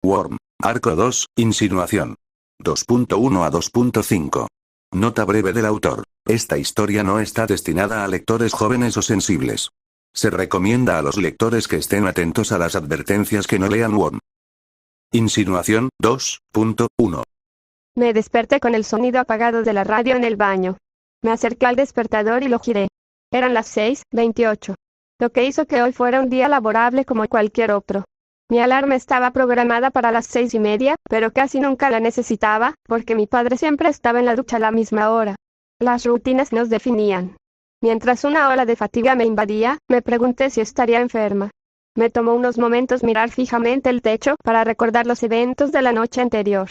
Worm. Arco 2, insinuación. 2.1 a 2.5. Nota breve del autor. Esta historia no está destinada a lectores jóvenes o sensibles. Se recomienda a los lectores que estén atentos a las advertencias que no lean Worm. Insinuación 2.1. Me desperté con el sonido apagado de la radio en el baño. Me acerqué al despertador y lo giré. Eran las 6:28. Lo que hizo que hoy fuera un día laborable como cualquier otro. Mi alarma estaba programada para las 6:30, pero casi nunca la necesitaba, porque mi padre siempre estaba en la ducha a la misma hora. Las rutinas nos definían. Mientras una ola de fatiga me invadía, me pregunté si estaría enferma. Me tomó unos momentos mirar fijamente el techo para recordar los eventos de la noche anterior.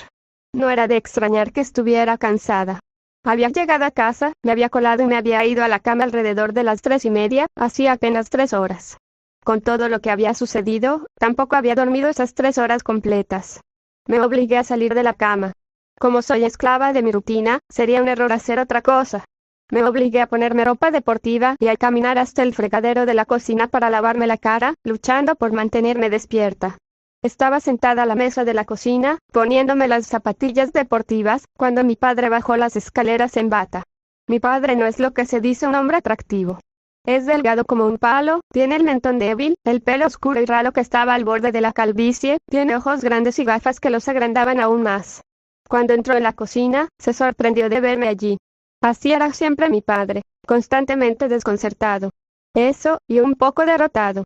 No era de extrañar que estuviera cansada. Había llegado a casa, me había colado y me había ido a la cama alrededor de las 3:30, hacía apenas 3 horas. Con todo lo que había sucedido, tampoco había dormido esas 3 horas completas. Me obligué a salir de la cama. Como soy esclava de mi rutina, sería un error hacer otra cosa. Me obligué a ponerme ropa deportiva y a caminar hasta el fregadero de la cocina para lavarme la cara, luchando por mantenerme despierta. Estaba sentada a la mesa de la cocina, poniéndome las zapatillas deportivas, cuando mi padre bajó las escaleras en bata. Mi padre no es lo que se dice un hombre atractivo. Es delgado como un palo, tiene el mentón débil, el pelo oscuro y ralo que estaba al borde de la calvicie, tiene ojos grandes y gafas que los agrandaban aún más. Cuando entró en la cocina, se sorprendió de verme allí. Así era siempre mi padre, constantemente desconcertado. Eso, y un poco derrotado.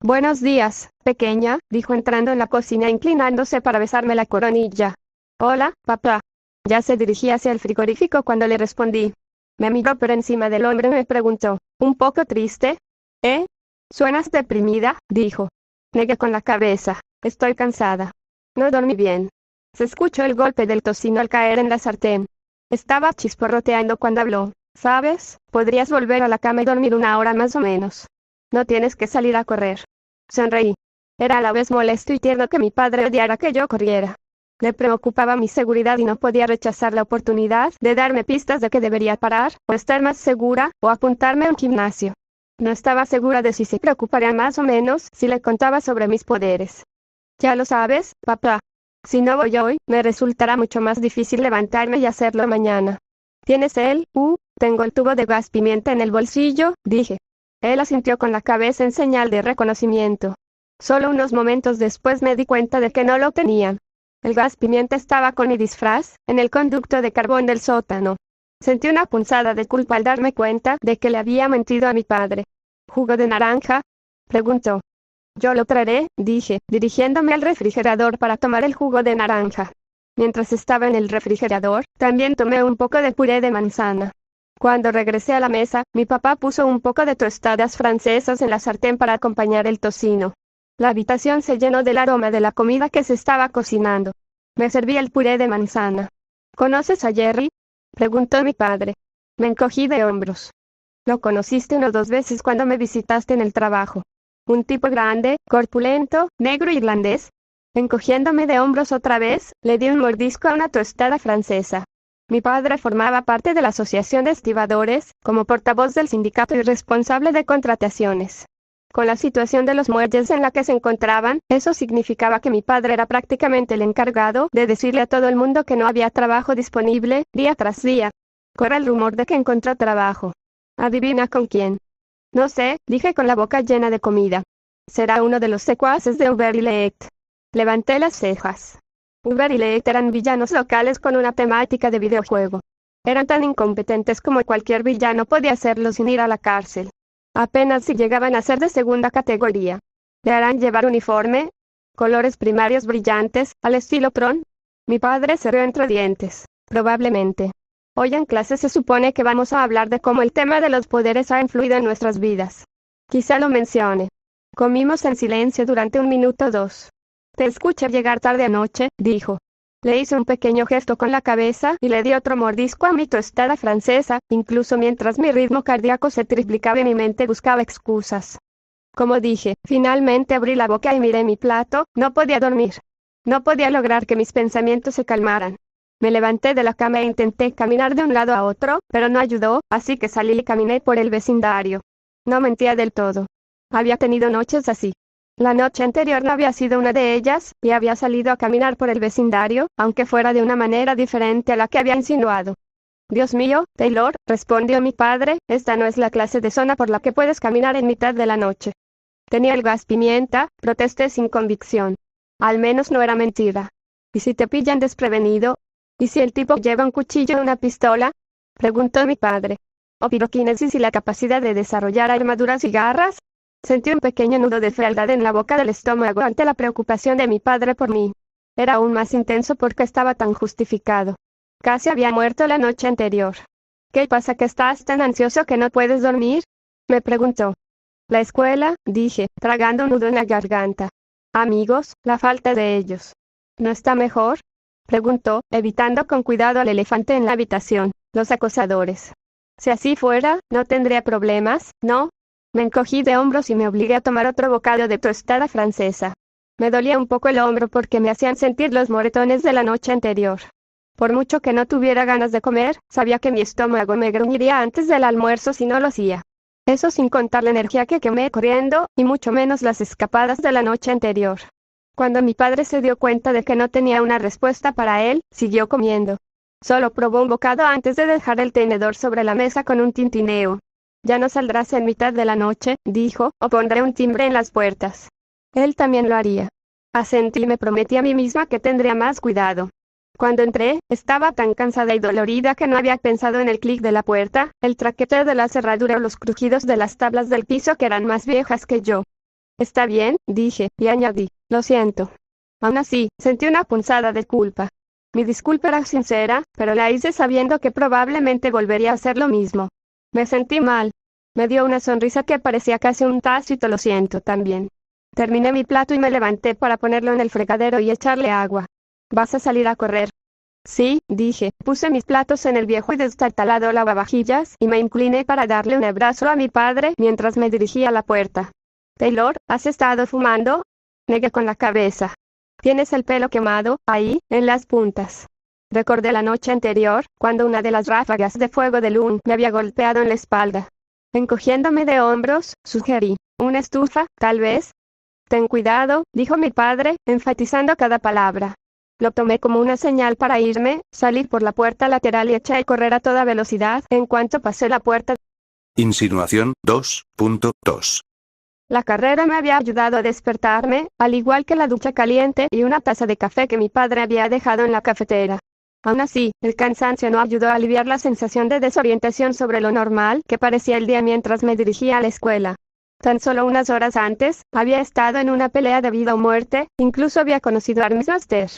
Buenos días, pequeña, dijo entrando en la cocina inclinándose para besarme la coronilla. Hola, papá. Ya se dirigía hacia el frigorífico cuando le respondí. Me miró por encima del hombro y me preguntó, ¿un poco triste? ¿Eh? ¿Suenas deprimida?, dijo. Negué con la cabeza. Estoy cansada. No dormí bien. Se escuchó el golpe del tocino al caer en la sartén. Estaba chisporroteando cuando habló. ¿Sabes? Podrías volver a la cama y dormir 1 hora más o menos. No tienes que salir a correr. Sonreí. Era a la vez molesto y tierno que mi padre odiara que yo corriera. Le preocupaba mi seguridad y no podía rechazar la oportunidad de darme pistas de que debería parar, o estar más segura, o apuntarme a un gimnasio. No estaba segura de si se preocuparía más o menos si le contaba sobre mis poderes. Ya lo sabes, papá. Si no voy hoy, me resultará mucho más difícil levantarme y hacerlo mañana. ¿Tienes él? Tengo el tubo de gas pimienta en el bolsillo, dije. Él asintió con la cabeza en señal de reconocimiento. Solo unos momentos después me di cuenta de que no lo tenía. El gas pimienta estaba con mi disfraz, en el conducto de carbón del sótano. Sentí una punzada de culpa al darme cuenta de que le había mentido a mi padre. ¿Jugo de naranja?, preguntó. Yo lo traeré, dije, dirigiéndome al refrigerador para tomar el jugo de naranja. Mientras estaba en el refrigerador, también tomé un poco de puré de manzana. Cuando regresé a la mesa, mi papá puso un poco de tostadas francesas en la sartén para acompañar el tocino. La habitación se llenó del aroma de la comida que se estaba cocinando. Me serví el puré de manzana. ¿Conoces a Jerry?, preguntó mi padre. Me encogí de hombros. Lo conociste 1 o 2 veces cuando me visitaste en el trabajo. Un tipo grande, corpulento, negro irlandés. Encogiéndome de hombros otra vez, le di un mordisco a una tostada francesa. Mi padre formaba parte de la Asociación de Estibadores, como portavoz del sindicato y responsable de contrataciones. Con la situación de los muelles en la que se encontraban, eso significaba que mi padre era prácticamente el encargado de decirle a todo el mundo que no había trabajo disponible, día tras día. Corre el rumor de que encontró trabajo. ¿Adivina con quién? No sé, dije con la boca llena de comida. Será uno de los secuaces de Uber y Leet. Levanté las cejas. Uber y Leet eran villanos locales con una temática de videojuego. Eran tan incompetentes como cualquier villano podía serlo sin ir a la cárcel. Apenas si llegaban a ser de segunda categoría. ¿Le harán llevar uniforme? ¿Colores primarios brillantes, al estilo Tron? Mi padre se rió entre dientes. Probablemente. Hoy en clase se supone que vamos a hablar de cómo el tema de los poderes ha influido en nuestras vidas. Quizá lo mencione. Comimos en silencio durante 1 minuto o 2. Te escuché llegar tarde anoche, dijo. Le hice un pequeño gesto con la cabeza y le di otro mordisco a mi tostada francesa, incluso mientras mi ritmo cardíaco se triplicaba y mi mente buscaba excusas. Como dije, finalmente abrí la boca y miré mi plato, no podía dormir. No podía lograr que mis pensamientos se calmaran. Me levanté de la cama e intenté caminar de un lado a otro, pero no ayudó, así que salí y caminé por el vecindario. No mentía del todo. Había tenido noches así. La noche anterior no había sido una de ellas, y había salido a caminar por el vecindario, aunque fuera de una manera diferente a la que había insinuado. Dios mío, Taylor, respondió mi padre, esta no es la clase de zona por la que puedes caminar en mitad de la noche. Tenía el gas pimienta, protesté sin convicción. Al menos no era mentira. ¿Y si te pillan desprevenido? ¿Y si el tipo lleva un cuchillo o una pistola? Preguntó mi padre. ¿O piroquinesis y la capacidad de desarrollar armaduras y garras? Sentí un pequeño nudo de frialdad en la boca del estómago ante la preocupación de mi padre por mí. Era aún más intenso porque estaba tan justificado. Casi había muerto la noche anterior. ¿Qué pasa que estás tan ansioso que no puedes dormir? Me preguntó. La escuela, dije, tragando un nudo en la garganta. Amigos, la falta de ellos. ¿No está mejor? Preguntó, evitando con cuidado al elefante en la habitación, los acosadores. Si así fuera, no tendría problemas, ¿no? Me encogí de hombros y me obligué a tomar otro bocado de tostada francesa. Me dolía un poco el hombro porque me hacían sentir los moretones de la noche anterior. Por mucho que no tuviera ganas de comer, sabía que mi estómago me gruñiría antes del almuerzo si no lo hacía. Eso sin contar la energía que quemé corriendo, y mucho menos las escapadas de la noche anterior. Cuando mi padre se dio cuenta de que no tenía una respuesta para él, siguió comiendo. Solo probó un bocado antes de dejar el tenedor sobre la mesa con un tintineo. Ya no saldrás en mitad de la noche, dijo, o pondré un timbre en las puertas. Él también lo haría. Asentí y me prometí a mí misma que tendría más cuidado. Cuando entré, estaba tan cansada y dolorida que no había pensado en el clic de la puerta, el traqueteo de la cerradura o los crujidos de las tablas del piso que eran más viejas que yo. Está bien, dije, y añadí, lo siento. Aún así, sentí una punzada de culpa. Mi disculpa era sincera, pero la hice sabiendo que probablemente volvería a hacer lo mismo. Me sentí mal. Me dio una sonrisa que parecía casi un tácito lo siento también. Terminé mi plato y me levanté para ponerlo en el fregadero y echarle agua. ¿Vas a salir a correr? Sí, dije, puse mis platos en el viejo y destartalado lavavajillas y me incliné para darle un abrazo a mi padre mientras me dirigía a la puerta. Taylor, ¿has estado fumando? Negué con la cabeza. Tienes el pelo quemado, ahí, en las puntas. Recordé la noche anterior, cuando una de las ráfagas de fuego de Loon me había golpeado en la espalda. Encogiéndome de hombros, sugerí, ¿una estufa, tal vez? Ten cuidado, dijo mi padre, enfatizando cada palabra. Lo tomé como una señal para irme, salí por la puerta lateral y eché a correr a toda velocidad en cuanto pasé la puerta. Insinuación 2.2. La carrera me había ayudado a despertarme, al igual que la ducha caliente y una taza de café que mi padre había dejado en la cafetera. Aún así, el cansancio no ayudó a aliviar la sensación de desorientación sobre lo normal que parecía el día mientras me dirigía a la escuela. Tan solo unas horas antes, había estado en una pelea de vida o muerte, incluso había conocido a Armis Master.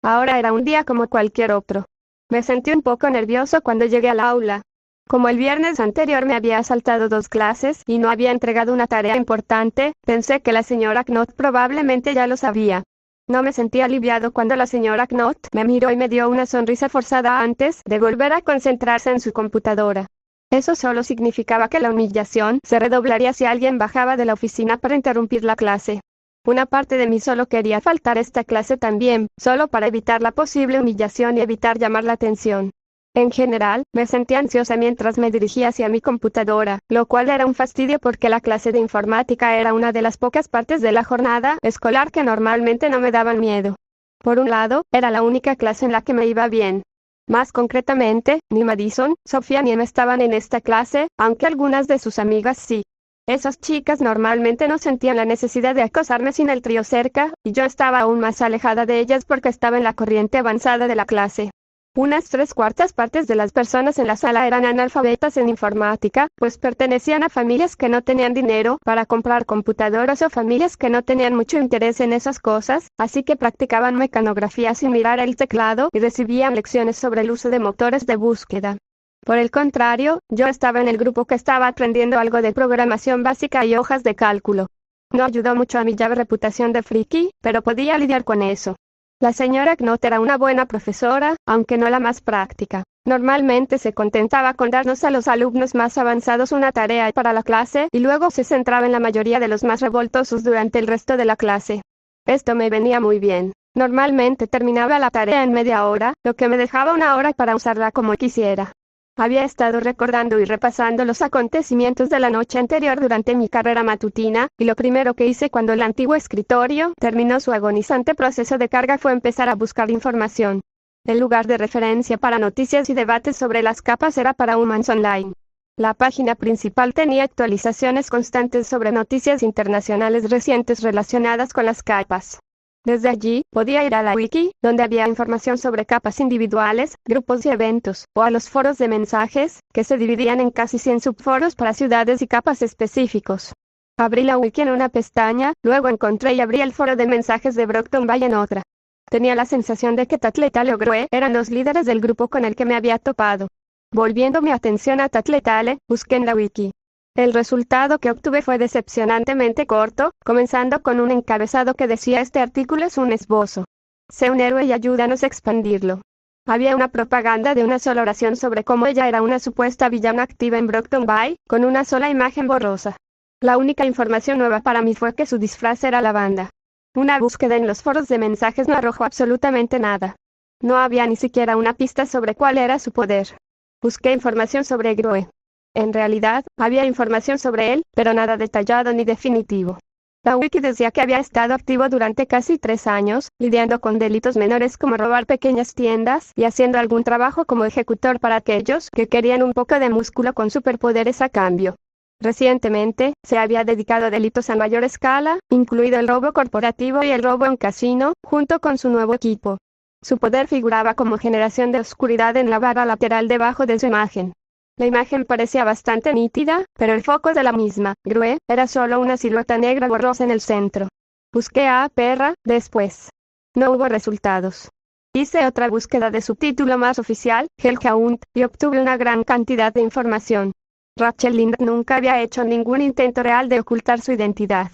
Ahora era un día como cualquier otro. Me sentí un poco nervioso cuando llegué al aula. Como el viernes anterior me había saltado 2 clases y no había entregado una tarea importante, pensé que la señora Knott probablemente ya lo sabía. No me sentí aliviado cuando la señora Knott me miró y me dio una sonrisa forzada antes de volver a concentrarse en su computadora. Eso solo significaba que la humillación se redoblaría si alguien bajaba de la oficina para interrumpir la clase. Una parte de mí solo quería faltar esta clase también, solo para evitar la posible humillación y evitar llamar la atención. En general, me sentí ansiosa mientras me dirigía hacia mi computadora, lo cual era un fastidio porque la clase de informática era una de las pocas partes de la jornada escolar que normalmente no me daban miedo. Por un lado, era la única clase en la que me iba bien. Más concretamente, ni Madison, Sofía ni Emma estaban en esta clase, aunque algunas de sus amigas sí. Esas chicas normalmente no sentían la necesidad de acosarme sin el trío cerca, y yo estaba aún más alejada de ellas porque estaba en la corriente avanzada de la clase. Unas 3/4 partes de las personas en la sala eran analfabetas en informática, pues pertenecían a familias que no tenían dinero para comprar computadoras o familias que no tenían mucho interés en esas cosas, así que practicaban mecanografía sin mirar el teclado y recibían lecciones sobre el uso de motores de búsqueda. Por el contrario, yo estaba en el grupo que estaba aprendiendo algo de programación básica y hojas de cálculo. No ayudó mucho a mi llave reputación de friki, pero podía lidiar con eso. La señora Knott era una buena profesora, aunque no la más práctica. Normalmente se contentaba con darnos a los alumnos más avanzados una tarea para la clase y luego se centraba en la mayoría de los más revoltosos durante el resto de la clase. Esto me venía muy bien. Normalmente terminaba la tarea en media hora, lo que me dejaba 1 hora para usarla como quisiera. Había estado recordando y repasando los acontecimientos de la noche anterior durante mi carrera matutina, y lo primero que hice cuando el antiguo escritorio terminó su agonizante proceso de carga fue empezar a buscar información. El lugar de referencia para noticias y debates sobre las capas era para Humans Online. La página principal tenía actualizaciones constantes sobre noticias internacionales recientes relacionadas con las capas. Desde allí, podía ir a la wiki, donde había información sobre capas individuales, grupos y eventos, o a los foros de mensajes, que se dividían en casi 100 subforos para ciudades y capas específicos. Abrí la wiki en una pestaña, luego encontré y abrí el foro de mensajes de Brockton Bay en otra. Tenía la sensación de que Tatletale o Groe eran los líderes del grupo con el que me había topado. Volviendo mi atención a Tatletale, busqué en la wiki. El resultado que obtuve fue decepcionantemente corto, comenzando con un encabezado que decía: este artículo es un esbozo. Sé un héroe y ayúdanos a expandirlo. Había una propaganda de una sola oración sobre cómo ella era una supuesta villana activa en Brockton Bay, con una sola imagen borrosa. La única información nueva para mí fue que su disfraz era lavanda. Una búsqueda en los foros de mensajes no arrojó absolutamente nada. No había ni siquiera una pista sobre cuál era su poder. Busqué información sobre Groe. En realidad, había información sobre él, pero nada detallado ni definitivo. La wiki decía que había estado activo durante casi 3 años, lidiando con delitos menores como robar pequeñas tiendas y haciendo algún trabajo como ejecutor para aquellos que querían un poco de músculo con superpoderes a cambio. Recientemente, se había dedicado a delitos a mayor escala, incluido el robo corporativo y el robo en casino, junto con su nuevo equipo. Su poder figuraba como generación de oscuridad en la barra lateral debajo de su imagen. La imagen parecía bastante nítida, pero el foco de la misma, Groe, era solo una silueta negra borrosa en el centro. Busqué a perra, después. No hubo resultados. Hice otra búsqueda de subtítulo más oficial, Hellhound, y obtuve una gran cantidad de información. Rachel Lindner nunca había hecho ningún intento real de ocultar su identidad.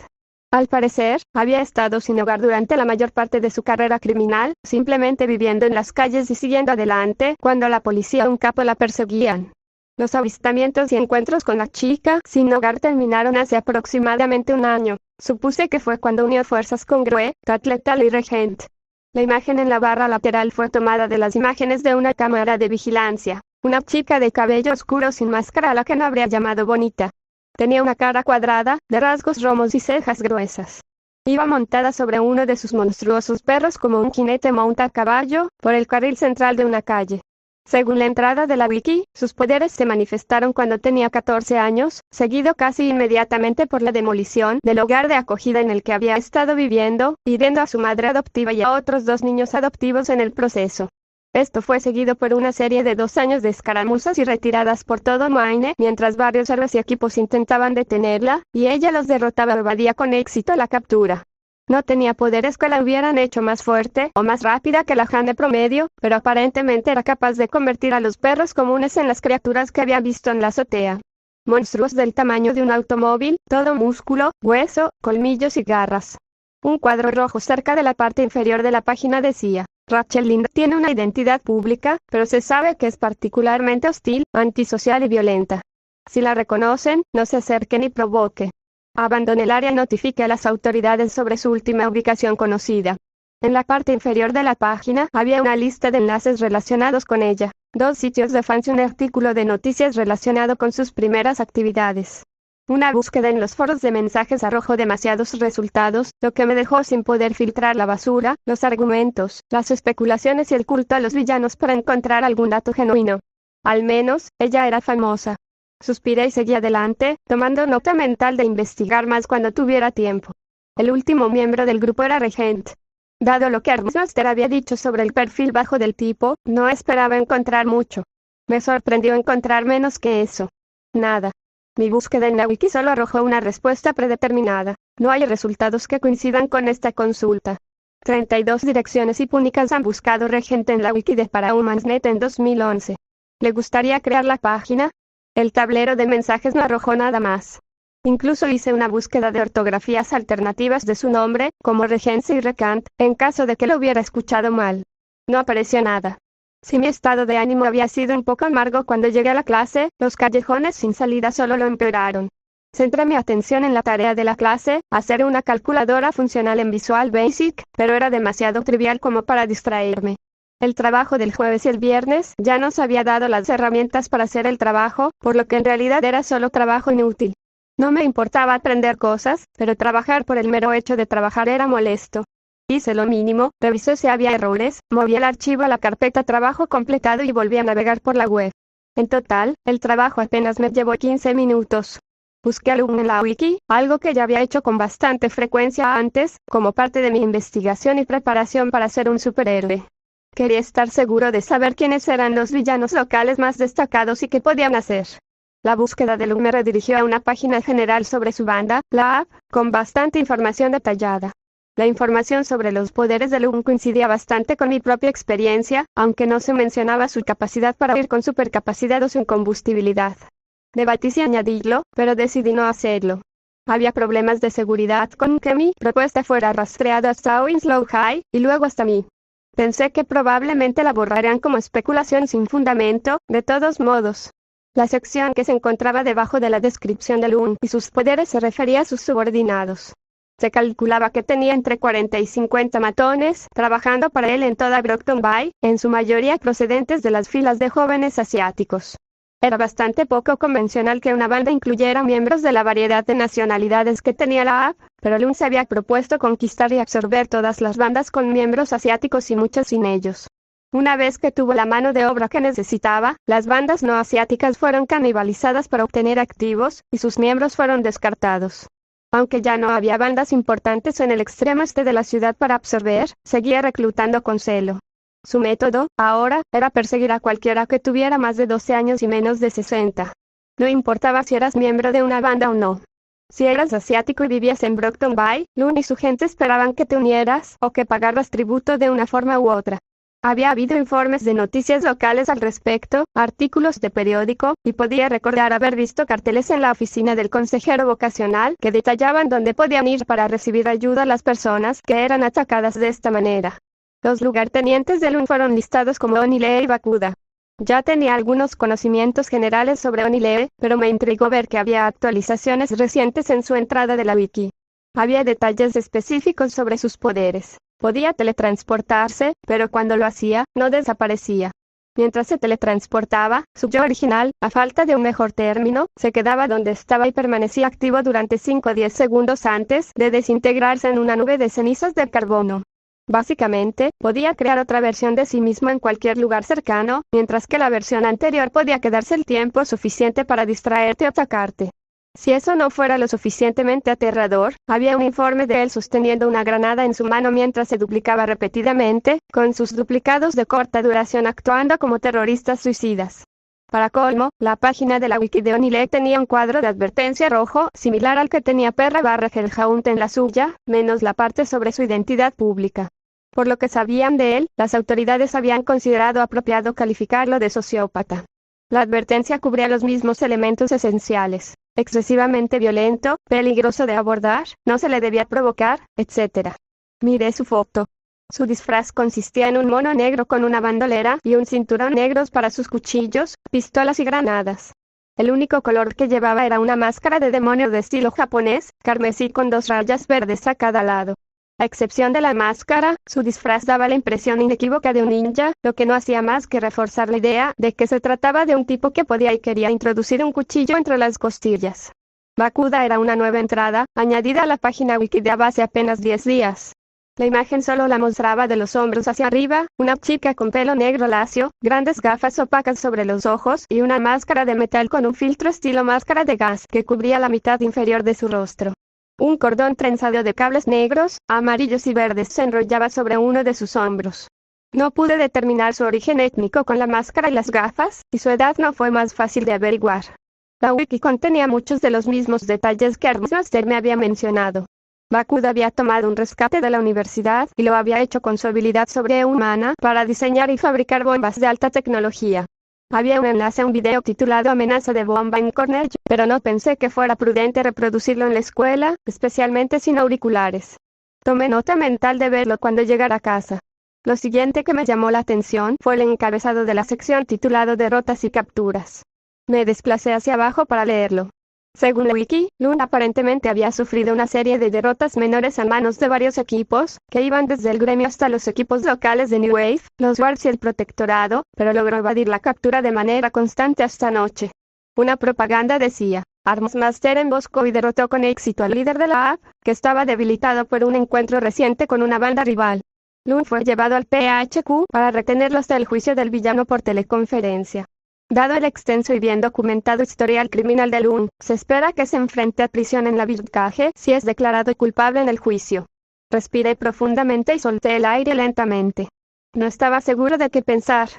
Al parecer, había estado sin hogar durante la mayor parte de su carrera criminal, simplemente viviendo en las calles y siguiendo adelante cuando la policía o un capo la perseguían. Los avistamientos y encuentros con la chica sin hogar terminaron hace aproximadamente un año. Supuse que fue cuando unió fuerzas con Groe, Tatletale y Regent. La imagen en la barra lateral fue tomada de las imágenes de una cámara de vigilancia. Una chica de cabello oscuro sin máscara a la que no habría llamado bonita. Tenía una cara cuadrada, de rasgos romos y cejas gruesas. Iba montada sobre uno de sus monstruosos perros como un jinete monta a caballo, por el carril central de una calle. Según la entrada de la wiki, sus poderes se manifestaron cuando tenía 14 años, seguido casi inmediatamente por la demolición del hogar de acogida en el que había estado viviendo, hiriendo a su madre adoptiva y a otros 2 niños adoptivos en el proceso. Esto fue seguido por una serie de 2 años de escaramuzas y retiradas por todo Maine, mientras varios héroes y equipos intentaban detenerla, y ella los derrotaba o evadía con éxito la captura. No tenía poderes que la hubieran hecho más fuerte o más rápida que la Jane promedio, pero aparentemente era capaz de convertir a los perros comunes en las criaturas que había visto en la azotea. Monstruos del tamaño de un automóvil, todo músculo, hueso, colmillos y garras. Un cuadro rojo cerca de la parte inferior de la página decía: Rachel Lindner tiene una identidad pública, pero se sabe que es particularmente hostil, antisocial y violenta. Si la reconocen, no se acerque ni provoque. Abandone el área y notifique a las autoridades sobre su última ubicación conocida. En la parte inferior de la página había una lista de enlaces relacionados con ella, 2 sitios de fans y un artículo de noticias relacionado con sus primeras actividades. Una búsqueda en los foros de mensajes arrojó demasiados resultados, lo que me dejó sin poder filtrar la basura, los argumentos, las especulaciones y el culto a los villanos para encontrar algún dato genuino. Al menos, ella era famosa. Suspiré y seguí adelante, tomando nota mental de investigar más cuando tuviera tiempo. El último miembro del grupo era Regent. Dado lo que Armstrong había dicho sobre el perfil bajo del tipo, no esperaba encontrar mucho. Me sorprendió encontrar menos que eso. Nada. Mi búsqueda en la wiki solo arrojó una respuesta predeterminada. No hay resultados que coincidan con esta consulta. 32 direcciones y púnicas han buscado Regent en la wiki de Parahumansnet en 2011. ¿Le gustaría crear la página? El tablero de mensajes no arrojó nada más. Incluso hice una búsqueda de ortografías alternativas de su nombre, como Regency y Recant, en caso de que lo hubiera escuchado mal. No apareció nada. Si mi estado de ánimo había sido un poco amargo cuando llegué a la clase, los callejones sin salida solo lo empeoraron. Centré mi atención en la tarea de la clase, hacer una calculadora funcional en Visual Basic, pero era demasiado trivial como para distraerme. El trabajo del jueves y el viernes ya nos había dado las herramientas para hacer el trabajo, por lo que en realidad era solo trabajo inútil. No me importaba aprender cosas, pero trabajar por el mero hecho de trabajar era molesto. Hice lo mínimo, revisé si había errores, moví el archivo a la carpeta trabajo completado y volví a navegar por la web. En total, el trabajo apenas me llevó 15 minutos. Busqué alumno en la wiki, algo que ya había hecho con bastante frecuencia antes, como parte de mi investigación y preparación para ser un superhéroe. Quería estar seguro de saber quiénes eran los villanos locales más destacados y qué podían hacer. La búsqueda de Loom me redirigió a una página general sobre su banda, la app, con bastante información detallada. La información sobre los poderes de Loom coincidía bastante con mi propia experiencia, aunque no se mencionaba su capacidad para ir con supercapacidad o sin combustibilidad. Debatí si añadirlo, pero decidí no hacerlo. Había problemas de seguridad con que mi propuesta fuera rastreada hasta Winslow High, y luego hasta mí. Pensé que probablemente la borrarían como especulación sin fundamento, de todos modos. La sección que se encontraba debajo de la descripción de Loom y sus poderes se refería a sus subordinados. Se calculaba que tenía entre 40 y 50 matones trabajando para él en toda Brockton Bay, en su mayoría procedentes de las filas de jóvenes asiáticos. Era bastante poco convencional que una banda incluyera miembros de la variedad de nacionalidades que tenía la app, pero Loom se había propuesto conquistar y absorber todas las bandas con miembros asiáticos y muchos sin ellos. Una vez que tuvo la mano de obra que necesitaba, las bandas no asiáticas fueron canibalizadas para obtener activos, y sus miembros fueron descartados. Aunque ya no había bandas importantes en el extremo este de la ciudad para absorber, seguía reclutando con celo. Su método, ahora, era perseguir a cualquiera que tuviera más de 12 años y menos de 60. No importaba si eras miembro de una banda o no. Si eras asiático y vivías en Brockton Bay, Loom y su gente esperaban que te unieras, o que pagaras tributo de una forma u otra. Había habido informes de noticias locales al respecto, artículos de periódico, y podía recordar haber visto carteles en la oficina del consejero vocacional que detallaban dónde podían ir para recibir ayuda a las personas que eran atacadas de esta manera. Los lugartenientes de Loom fueron listados como Onilee y Bakuda. Ya tenía algunos conocimientos generales sobre Onilee, pero me intrigó ver que había actualizaciones recientes en su entrada de la wiki. Había detalles específicos sobre sus poderes. Podía teletransportarse, pero cuando lo hacía, no desaparecía. Mientras se teletransportaba, su yo original, a falta de un mejor término, se quedaba donde estaba y permanecía activo durante 5 o 10 segundos antes de desintegrarse en una nube de cenizas de carbono. Básicamente, podía crear otra versión de sí mismo en cualquier lugar cercano, mientras que la versión anterior podía quedarse el tiempo suficiente para distraerte o atacarte. Si eso no fuera lo suficientemente aterrador, había un informe de él sosteniendo una granada en su mano mientras se duplicaba repetidamente, con sus duplicados de corta duración actuando como terroristas suicidas. Para colmo, la página de la wiki de Onilee tenía un cuadro de advertencia rojo, similar al que tenía Perra/Hellhound en la suya, menos la parte sobre su identidad pública. Por lo que sabían de él, las autoridades habían considerado apropiado calificarlo de sociópata. La advertencia cubría los mismos elementos esenciales: excesivamente violento, peligroso de abordar, no se le debía provocar, etc. Miré su foto. Su disfraz consistía en un mono negro con una bandolera y un cinturón negros para sus cuchillos, pistolas y granadas. El único color que llevaba era una máscara de demonio de estilo japonés, carmesí con 2 rayas verdes a cada lado. A excepción de la máscara, su disfraz daba la impresión inequívoca de un ninja, lo que no hacía más que reforzar la idea de que se trataba de un tipo que podía y quería introducir un cuchillo entre las costillas. Bakuda era una nueva entrada, añadida a la página Wikipedia hace apenas 10 días. La imagen solo la mostraba de los hombros hacia arriba, una chica con pelo negro lacio, grandes gafas opacas sobre los ojos y una máscara de metal con un filtro estilo máscara de gas que cubría la mitad inferior de su rostro. Un cordón trenzado de cables negros, amarillos y verdes se enrollaba sobre uno de sus hombros. No pude determinar su origen étnico con la máscara y las gafas, y su edad no fue más fácil de averiguar. La wiki contenía muchos de los mismos detalles que Armstrong me había mencionado. Bakuda había tomado un rescate de la universidad y lo había hecho con su habilidad sobrehumana para diseñar y fabricar bombas de alta tecnología. Había un enlace a un video titulado Amenaza de bomba en Cornell, pero no pensé que fuera prudente reproducirlo en la escuela, especialmente sin auriculares. Tomé nota mental de verlo cuando llegara a casa. Lo siguiente que me llamó la atención fue el encabezado de la sección titulado Derrotas y capturas. Me desplacé hacia abajo para leerlo. Según el wiki, Lune aparentemente había sufrido una serie de derrotas menores a manos de varios equipos, que iban desde el gremio hasta los equipos locales de New Wave, los Wars y el Protectorado, pero logró evadir la captura de manera constante hasta anoche. Una propaganda decía: Arms Master en Moscú y derrotó con éxito al líder de la app, que estaba debilitado por un encuentro reciente con una banda rival. Lune fue llevado al PHQ para retenerlo hasta el juicio del villano por teleconferencia. Dado el extenso y bien documentado historial criminal de Lune, se espera que se enfrente a prisión en la Birkage si es declarado culpable en el juicio. Respiré profundamente y solté el aire lentamente. No estaba seguro de qué pensar.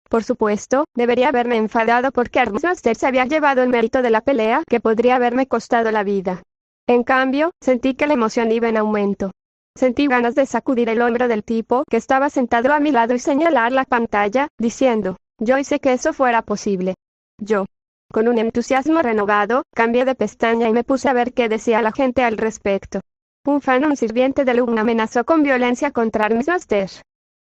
Por supuesto, debería haberme enfadado porque Arms Master se había llevado el mérito de la pelea que podría haberme costado la vida. En cambio, sentí que la emoción iba en aumento. Sentí ganas de sacudir el hombro del tipo que estaba sentado a mi lado y señalar la pantalla, diciendo: yo hice que eso fuera posible. Yo. Con un entusiasmo renovado, cambié de pestaña y me puse a ver qué decía la gente al respecto. Un sirviente de Lune amenazó con violencia contra Arms Master.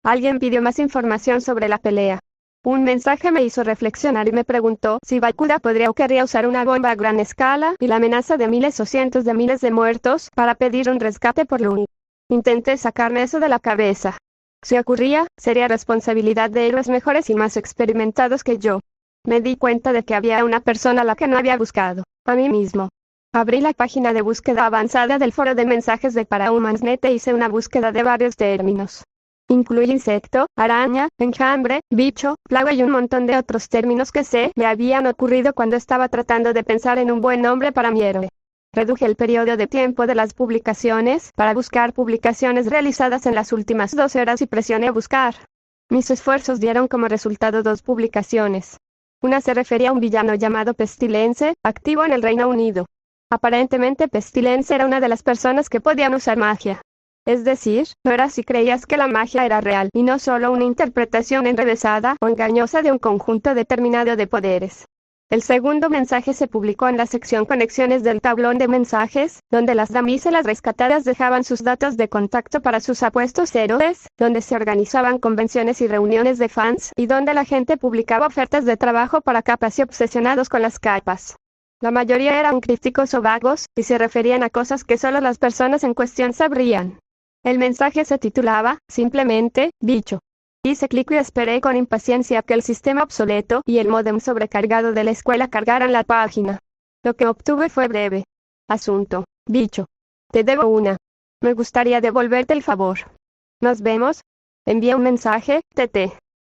Alguien pidió más información sobre la pelea. Un mensaje me hizo reflexionar y me preguntó si Bakuda podría o querría usar una bomba a gran escala y la amenaza de miles o cientos de miles de muertos para pedir un rescate por Lune. Intenté sacarme eso de la cabeza. Si ocurría, sería responsabilidad de héroes mejores y más experimentados que yo. Me di cuenta de que había una persona a la que no había buscado: a mí mismo. Abrí la página de búsqueda avanzada del foro de mensajes de ParaHumansNet e hice una búsqueda de varios términos. Incluí insecto, araña, enjambre, bicho, plaga y un montón de otros términos que me habían ocurrido cuando estaba tratando de pensar en un buen nombre para mi héroe. Reduje el periodo de tiempo de las publicaciones para buscar publicaciones realizadas en las últimas 12 horas y presioné buscar. Mis esfuerzos dieron como resultado 2 publicaciones. Una se refería a un villano llamado Pestilence, activo en el Reino Unido. Aparentemente Pestilence era una de las personas que podían usar magia. Es decir, no era si creías que la magia era real y no solo una interpretación enrevesada o engañosa de un conjunto determinado de poderes. El segundo mensaje se publicó en la sección Conexiones del tablón de mensajes, donde las damiselas rescatadas dejaban sus datos de contacto para sus apuestos héroes, donde se organizaban convenciones y reuniones de fans, y donde la gente publicaba ofertas de trabajo para capas y obsesionados con las capas. La mayoría eran crípticos o vagos, y se referían a cosas que solo las personas en cuestión sabrían. El mensaje se titulaba, simplemente, bicho. Hice clic y esperé con impaciencia que el sistema obsoleto y el módem sobrecargado de la escuela cargaran la página. Lo que obtuve fue breve. Asunto: bicho. Te debo una. Me gustaría devolverte el favor. Nos vemos. Envié un mensaje, TT.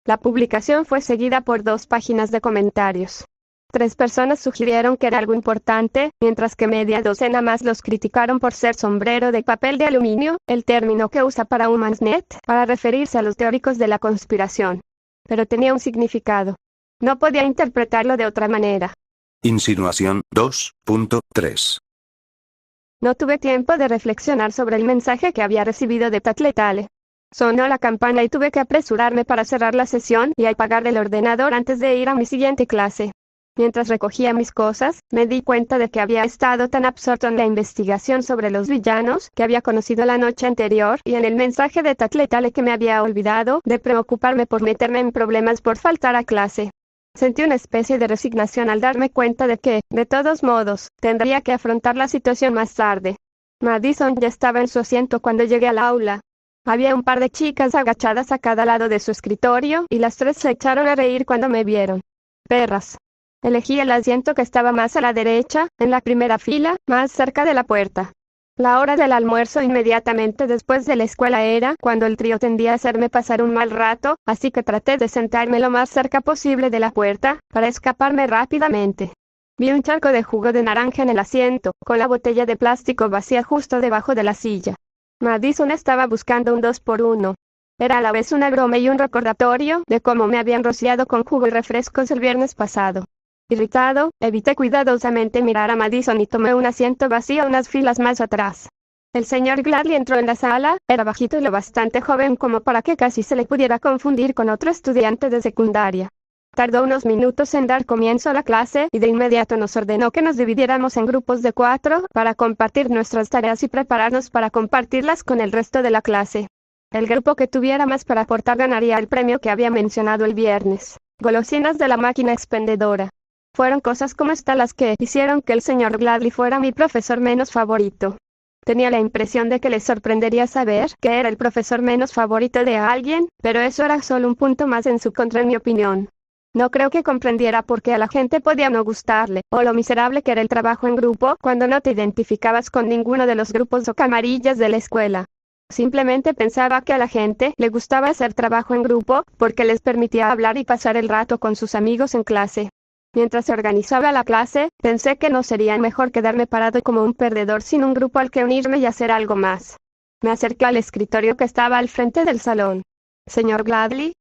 La publicación fue seguida por 2 páginas de comentarios. 3 personas sugirieron que era algo importante, mientras que media docena más los criticaron por ser sombrero de papel de aluminio, el término que usa ParaHumansNet para referirse a los teóricos de la conspiración. Pero tenía un significado. No podía interpretarlo de otra manera. Insinuación 2.3. No tuve tiempo de reflexionar sobre el mensaje que había recibido de Tatletale. Sonó la campana y tuve que apresurarme para cerrar la sesión y apagar el ordenador antes de ir a mi siguiente clase. Mientras recogía mis cosas, me di cuenta de que había estado tan absorto en la investigación sobre los villanos que había conocido la noche anterior y en el mensaje de Tatletale que me había olvidado de preocuparme por meterme en problemas por faltar a clase. Sentí una especie de resignación al darme cuenta de que, de todos modos, tendría que afrontar la situación más tarde. Madison ya estaba en su asiento cuando llegué al aula. Había un par de chicas agachadas a cada lado de su escritorio y las 3 se echaron a reír cuando me vieron. Perras. Elegí el asiento que estaba más a la derecha, en la primera fila, más cerca de la puerta. La hora del almuerzo inmediatamente después de la escuela era cuando el trío tendía a hacerme pasar un mal rato, así que traté de sentarme lo más cerca posible de la puerta, para escaparme rápidamente. Vi un charco de jugo de naranja en el asiento, con la botella de plástico vacía justo debajo de la silla. Madison estaba buscando un 2x1. Era a la vez una broma y un recordatorio de cómo me habían rociado con jugo y refrescos el viernes pasado. Irritado, evité cuidadosamente mirar a Madison y tomé un asiento vacío unas filas más atrás. El señor Gladly entró en la sala, era bajito y lo bastante joven como para que casi se le pudiera confundir con otro estudiante de secundaria. Tardó unos minutos en dar comienzo a la clase y de inmediato nos ordenó que nos dividiéramos en grupos de 4 para compartir nuestras tareas y prepararnos para compartirlas con el resto de la clase. El grupo que tuviera más para aportar ganaría el premio que había mencionado el viernes: golosinas de la máquina expendedora. Fueron cosas como esta las que hicieron que el señor Gladly fuera mi profesor menos favorito. Tenía la impresión de que le sorprendería saber que era el profesor menos favorito de alguien, pero eso era solo un punto más en su contra en mi opinión. No creo que comprendiera por qué a la gente podía no gustarle, o lo miserable que era el trabajo en grupo cuando no te identificabas con ninguno de los grupos o camarillas de la escuela. Simplemente pensaba que a la gente le gustaba hacer trabajo en grupo porque les permitía hablar y pasar el rato con sus amigos en clase. Mientras se organizaba la clase, pensé que no sería mejor quedarme parado como un perdedor sin un grupo al que unirme y hacer algo más. Me acerqué al escritorio que estaba al frente del salón. ¿Señor Gladly?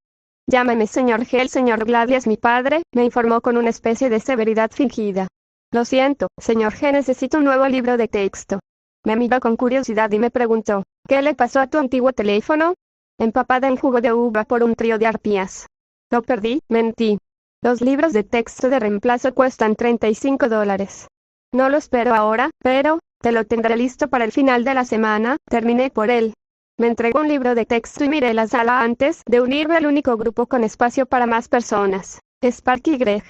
Llámeme señor G. El señor Gladly es mi padre, me informó con una especie de severidad fingida. Lo siento, señor G. Necesito un nuevo libro de texto. Me miró con curiosidad y me preguntó, ¿qué le pasó a tu antiguo teléfono? Empapada en jugo de uva por un trío de arpías. Lo perdí, mentí. Los libros de texto de reemplazo cuestan $35. No lo espero ahora, pero te lo tendré listo para el final de la semana. Terminé por él. Me entregó un libro de texto y miré la sala antes de unirme al único grupo con espacio para más personas, Sparky y Greg.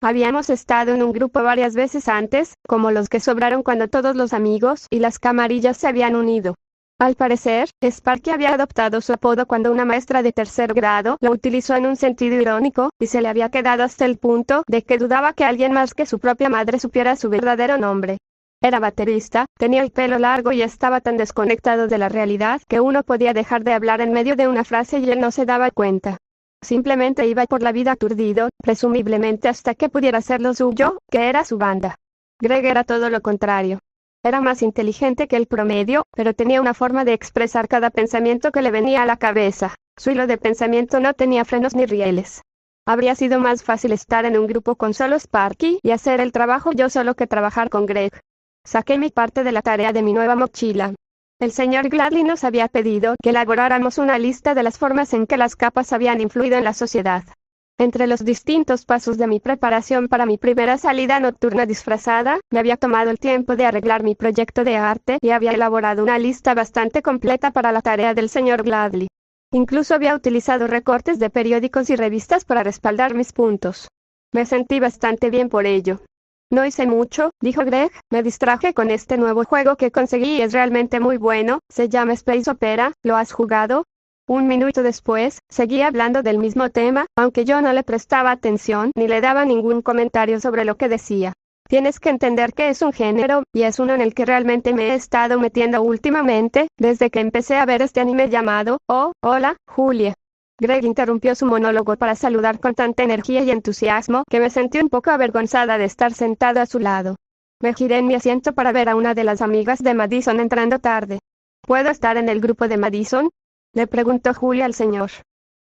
Habíamos estado en un grupo varias veces antes, como los que sobraron cuando todos los amigos y las camarillas se habían unido. Al parecer, Sparky había adoptado su apodo cuando una maestra de tercer grado lo utilizó en un sentido irónico, y se le había quedado hasta el punto de que dudaba que alguien más que su propia madre supiera su verdadero nombre. Era baterista, tenía el pelo largo y estaba tan desconectado de la realidad que uno podía dejar de hablar en medio de una frase y él no se daba cuenta. Simplemente iba por la vida aturdido, presumiblemente hasta que pudiera ser lo suyo, que era su banda. Greg era todo lo contrario. Era más inteligente que el promedio, pero tenía una forma de expresar cada pensamiento que le venía a la cabeza. Su hilo de pensamiento no tenía frenos ni rieles. Habría sido más fácil estar en un grupo con solo Sparky y hacer el trabajo yo solo que trabajar con Greg. Saqué mi parte de la tarea de mi nueva mochila. El señor Gladly nos había pedido que elaboráramos una lista de las formas en que las capas habían influido en la sociedad. Entre los distintos pasos de mi preparación para mi primera salida nocturna disfrazada, me había tomado el tiempo de arreglar mi proyecto de arte y había elaborado una lista bastante completa para la tarea del señor Gladly. Incluso había utilizado recortes de periódicos y revistas para respaldar mis puntos. Me sentí bastante bien por ello. No hice mucho, dijo Greg, me distraje con este nuevo juego que conseguí y es realmente muy bueno, se llama Space Opera, ¿lo has jugado? Un minuto después, seguía hablando del mismo tema, aunque yo no le prestaba atención ni le daba ningún comentario sobre lo que decía. Tienes que entender que es un género, y es uno en el que realmente me he estado metiendo últimamente, desde que empecé a ver este anime llamado, Oh, hola, Julia. Greg interrumpió su monólogo para saludar con tanta energía y entusiasmo que me sentí un poco avergonzada de estar sentada a su lado. Me giré en mi asiento para ver a una de las amigas de Madison entrando tarde. ¿Puedo estar en el grupo de Madison?, le preguntó Julia al señor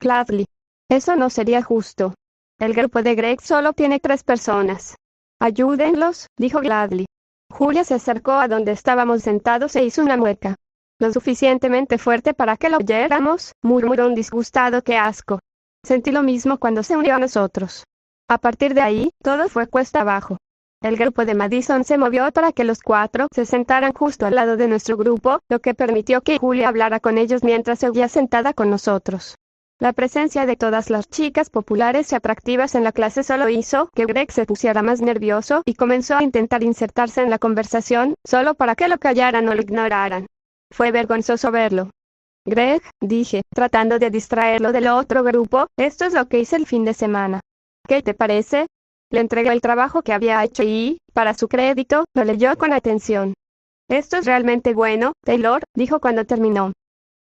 Gladly. Eso no sería justo. El grupo de Greg solo tiene 3 personas. Ayúdenlos, dijo Gladly. Julia se acercó a donde estábamos sentados e hizo una mueca. Lo suficientemente fuerte para que lo oyéramos, murmuró un disgustado, qué asco. Sentí lo mismo cuando se unió a nosotros. A partir de ahí, todo fue cuesta abajo. El grupo de Madison se movió para que los 4 se sentaran justo al lado de nuestro grupo, lo que permitió que Julia hablara con ellos mientras seguía sentada con nosotros. La presencia de todas las chicas populares y atractivas en la clase solo hizo que Greg se pusiera más nervioso y comenzó a intentar insertarse en la conversación, solo para que lo callaran o lo ignoraran. Fue vergonzoso verlo. Greg, dije, tratando de distraerlo del otro grupo, esto es lo que hice el fin de semana. ¿Qué te parece? Le entregué el trabajo que había hecho y, para su crédito, lo leyó con atención. Esto es realmente bueno, Taylor, dijo cuando terminó.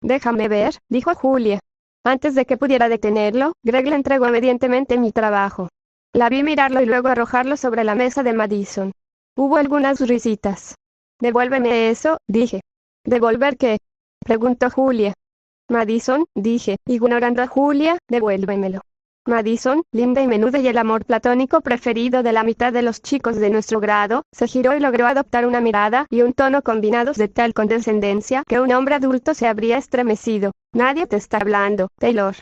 Déjame ver, dijo Julia. Antes de que pudiera detenerlo, Greg le entregó obedientemente mi trabajo. La vi mirarlo y luego arrojarlo sobre la mesa de Madison. Hubo algunas risitas. Devuélveme eso, dije. ¿Devolver qué?, preguntó Julia. Madison, dije, ignorando a Julia, devuélvemelo. Madison, linda y menuda y el amor platónico preferido de la mitad de los chicos de nuestro grado, se giró y logró adoptar una mirada y un tono combinados de tal condescendencia que un hombre adulto se habría estremecido. Nadie te está hablando, Taylor.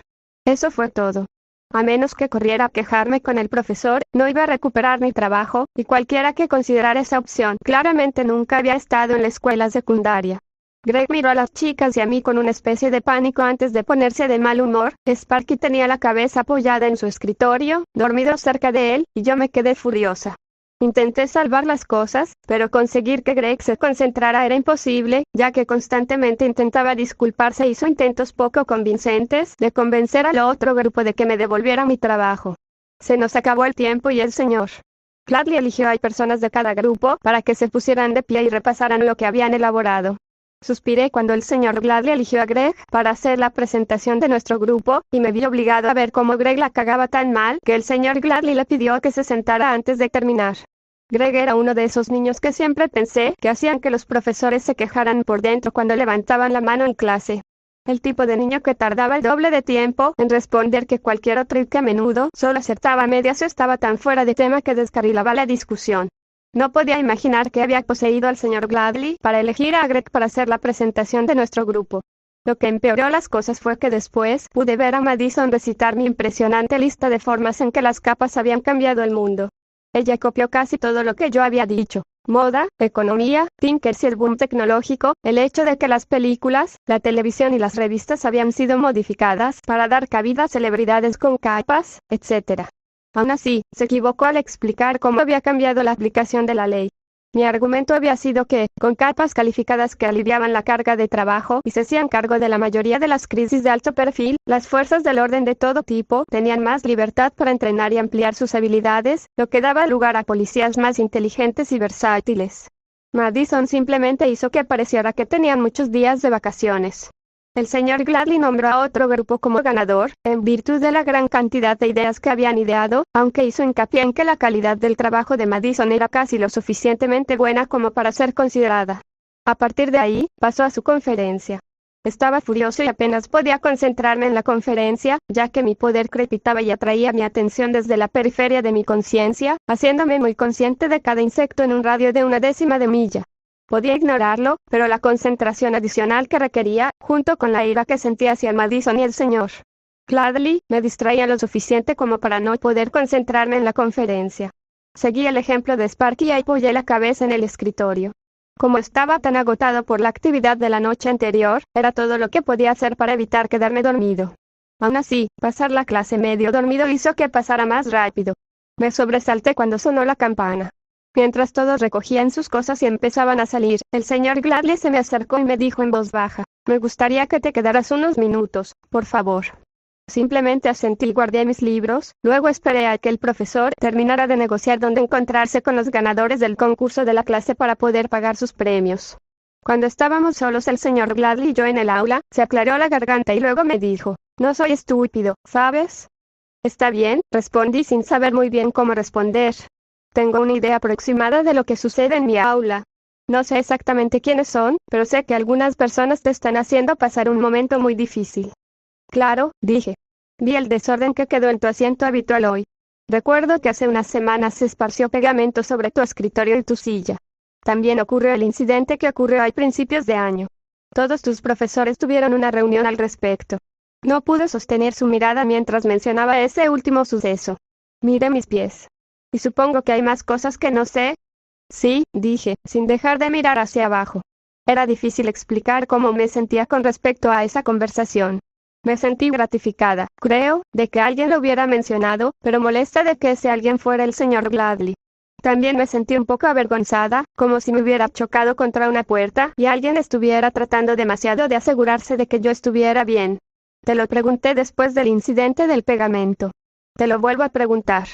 Eso fue todo. A menos que corriera a quejarme con el profesor, no iba a recuperar mi trabajo, y cualquiera que considerara esa opción claramente nunca había estado en la escuela secundaria. Greg miró a las chicas y a mí con una especie de pánico antes de ponerse de mal humor. Sparky tenía la cabeza apoyada en su escritorio, dormido cerca de él, y yo me quedé furiosa. Intenté salvar las cosas, pero conseguir que Greg se concentrara era imposible, ya que constantemente intentaba disculparse e hizo intentos poco convincentes de convencer al otro grupo de que me devolviera mi trabajo. Se nos acabó el tiempo y el señor Gladly eligió a personas de cada grupo para que se pusieran de pie y repasaran lo que habían elaborado. Suspiré cuando el señor Gladly eligió a Greg para hacer la presentación de nuestro grupo, y me vi obligado a ver cómo Greg la cagaba tan mal que el señor Gladly le pidió que se sentara antes de terminar. Greg era uno de esos niños que siempre pensé que hacían que los profesores se quejaran por dentro cuando levantaban la mano en clase. El tipo de niño que tardaba el doble de tiempo en responder que cualquier otro y que a menudo solo acertaba a medias o estaba tan fuera de tema que descarrilaba la discusión. No podía imaginar que había poseído al señor Gladly para elegir a Greg para hacer la presentación de nuestro grupo. Lo que empeoró las cosas fue que después pude ver a Madison recitar mi impresionante lista de formas en que las capas habían cambiado el mundo. Ella copió casi todo lo que yo había dicho: moda, economía, tinkers y el boom tecnológico, el hecho de que las películas, la televisión y las revistas habían sido modificadas para dar cabida a celebridades con capas, etc. Aún así, se equivocó al explicar cómo había cambiado la aplicación de la ley. Mi argumento había sido que, con capas calificadas que aliviaban la carga de trabajo y se hacían cargo de la mayoría de las crisis de alto perfil, las fuerzas del orden de todo tipo tenían más libertad para entrenar y ampliar sus habilidades, lo que daba lugar a policías más inteligentes y versátiles. Madison simplemente hizo que pareciera que tenían muchos días de vacaciones. El señor Gladly nombró a otro grupo como ganador, en virtud de la gran cantidad de ideas que habían ideado, aunque hizo hincapié en que la calidad del trabajo de Madison era casi lo suficientemente buena como para ser considerada. A partir de ahí, pasó a su conferencia. Estaba furioso y apenas podía concentrarme en la conferencia, ya que mi poder crepitaba y atraía mi atención desde la periferia de mi conciencia, haciéndome muy consciente de cada insecto en un radio de 1/10 de milla. Podía ignorarlo, pero la concentración adicional que requería, junto con la ira que sentía hacia Madison y el señor Gladly, me distraía lo suficiente como para no poder concentrarme en la conferencia. Seguí el ejemplo de Sparky y apoyé la cabeza en el escritorio. Como estaba tan agotado por la actividad de la noche anterior, era todo lo que podía hacer para evitar quedarme dormido. Aún así, pasar la clase medio dormido hizo que pasara más rápido. Me sobresalté cuando sonó la campana. Mientras todos recogían sus cosas y empezaban a salir, el señor Gladly se me acercó y me dijo en voz baja: «Me gustaría que te quedaras unos minutos, por favor». Simplemente asentí y guardé mis libros, luego esperé a que el profesor terminara de negociar dónde encontrarse con los ganadores del concurso de la clase para poder pagar sus premios. Cuando estábamos solos el señor Gladly y yo en el aula, se aclaró la garganta y luego me dijo: «No soy estúpido, ¿sabes?». «Está bien», respondí sin saber muy bien cómo responder. Tengo una idea aproximada de lo que sucede en mi aula. No sé exactamente quiénes son, pero sé que algunas personas te están haciendo pasar un momento muy difícil. Claro, dije. Vi el desorden que quedó en tu asiento habitual hoy. Recuerdo que hace unas semanas se esparció pegamento sobre tu escritorio y tu silla. También ocurrió el incidente que ocurrió a principios de año. Todos tus profesores tuvieron una reunión al respecto. No pude sostener su mirada mientras mencionaba ese último suceso. Miré mis pies. ¿Y supongo que hay más cosas que no sé? Sí, dije, sin dejar de mirar hacia abajo. Era difícil explicar cómo me sentía con respecto a esa conversación. Me sentí gratificada, creo, de que alguien lo hubiera mencionado, pero molesta de que ese alguien fuera el señor Gladly. También me sentí un poco avergonzada, como si me hubiera chocado contra una puerta y alguien estuviera tratando demasiado de asegurarse de que yo estuviera bien. Te lo pregunté después del incidente del pegamento. Te lo vuelvo a preguntar.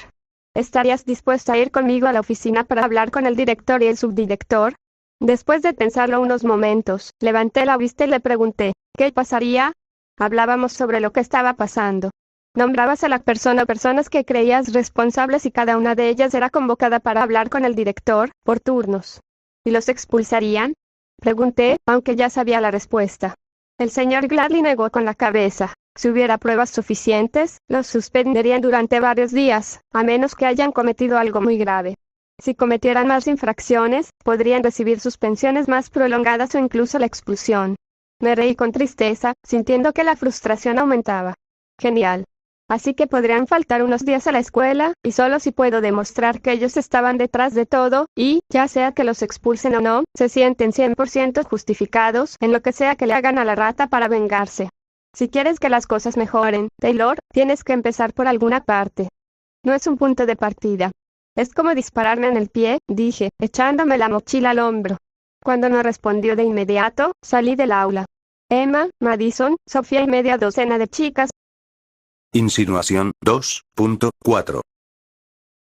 ¿Estarías dispuesta a ir conmigo a la oficina para hablar con el director y el subdirector? Después de pensarlo unos momentos, levanté la vista y le pregunté: ¿qué pasaría? Hablábamos sobre lo que estaba pasando. Nombrabas a la persona o personas que creías responsables y cada una de ellas era convocada para hablar con el director, por turnos. ¿Y los expulsarían? Pregunté, aunque ya sabía la respuesta. El señor Gladly negó con la cabeza. Si hubiera pruebas suficientes, los suspenderían durante varios días, a menos que hayan cometido algo muy grave. Si cometieran más infracciones, podrían recibir suspensiones más prolongadas o incluso la expulsión. Me reí con tristeza, sintiendo que la frustración aumentaba. Genial. Así que podrían faltar unos días a la escuela, y solo si puedo demostrar que ellos estaban detrás de todo, y, ya sea que los expulsen o no, se sienten 100% justificados en lo que sea que le hagan a la rata para vengarse. Si quieres que las cosas mejoren, Taylor, tienes que empezar por alguna parte. No es un punto de partida. Es como dispararme en el pie, dije, echándome la mochila al hombro. Cuando no respondió de inmediato, salí del aula. Emma, Madison, Sofía y media docena de chicas. Insinuación 2.4.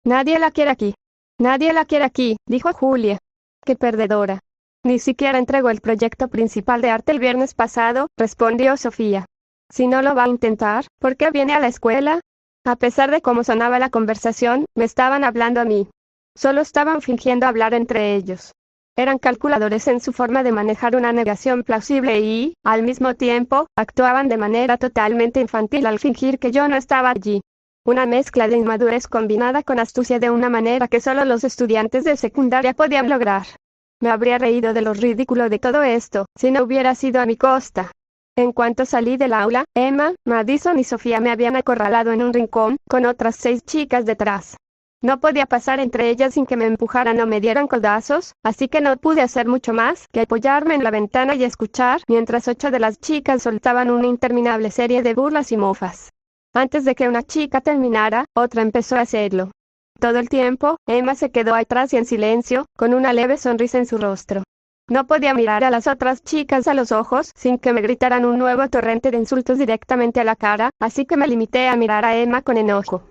Nadie la quiere aquí. Nadie la quiere aquí, dijo Julia. Qué perdedora. Ni siquiera entregó el proyecto principal de arte el viernes pasado, respondió Sofía. Si no lo va a intentar, ¿por qué viene a la escuela? A pesar de cómo sonaba la conversación, me estaban hablando a mí. Solo estaban fingiendo hablar entre ellos. Eran calculadores en su forma de manejar una negación plausible y, al mismo tiempo, actuaban de manera totalmente infantil al fingir que yo no estaba allí. Una mezcla de inmadurez combinada con astucia de una manera que solo los estudiantes de secundaria podían lograr. Me habría reído de lo ridículo de todo esto, si no hubiera sido a mi costa. En cuanto salí del aula, Emma, Madison y Sofía me habían acorralado en un rincón, con otras 6 chicas detrás. No podía pasar entre ellas sin que me empujaran o me dieran codazos, así que no pude hacer mucho más que apoyarme en la ventana y escuchar mientras 8 de las chicas soltaban una interminable serie de burlas y mofas. Antes de que una chica terminara, otra empezó a hacerlo. Todo el tiempo, Emma se quedó atrás y en silencio, con una leve sonrisa en su rostro. No podía mirar a las otras chicas a los ojos sin que me gritaran un nuevo torrente de insultos directamente a la cara, así que me limité a mirar a Emma con enojo.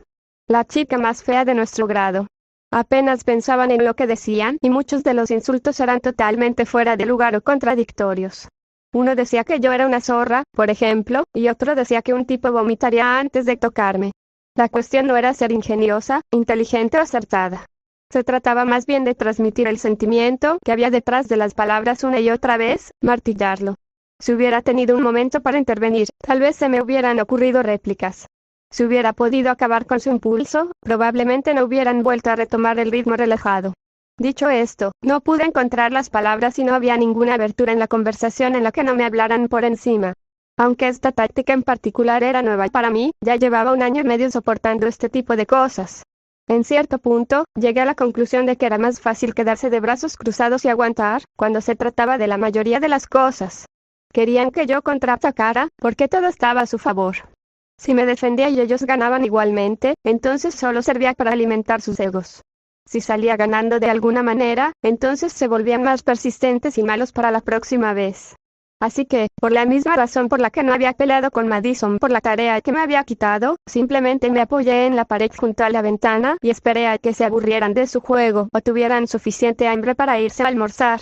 La chica más fea de nuestro grado. Apenas pensaban en lo que decían y muchos de los insultos eran totalmente fuera de lugar o contradictorios. Uno decía que yo era una zorra, por ejemplo, y otro decía que un tipo vomitaría antes de tocarme. La cuestión no era ser ingeniosa, inteligente o acertada. Se trataba más bien de transmitir el sentimiento que había detrás de las palabras una y otra vez, martillarlo. Si hubiera tenido un momento para intervenir, tal vez se me hubieran ocurrido réplicas. Si hubiera podido acabar con su impulso, probablemente no hubieran vuelto a retomar el ritmo relajado. Dicho esto, no pude encontrar las palabras y no había ninguna abertura en la conversación en la que no me hablaran por encima. Aunque esta táctica en particular era nueva para mí, ya llevaba 1 año y medio soportando este tipo de cosas. En cierto punto, llegué a la conclusión de que era más fácil quedarse de brazos cruzados y aguantar, cuando se trataba de la mayoría de las cosas. Querían que yo contraatacara, porque todo estaba a su favor. Si me defendía y ellos ganaban igualmente, entonces solo servía para alimentar sus egos. Si salía ganando de alguna manera, entonces se volvían más persistentes y malos para la próxima vez. Así que, por la misma razón por la que no había peleado con Madison por la tarea que me había quitado, simplemente me apoyé en la pared junto a la ventana y esperé a que se aburrieran de su juego o tuvieran suficiente hambre para irse a almorzar.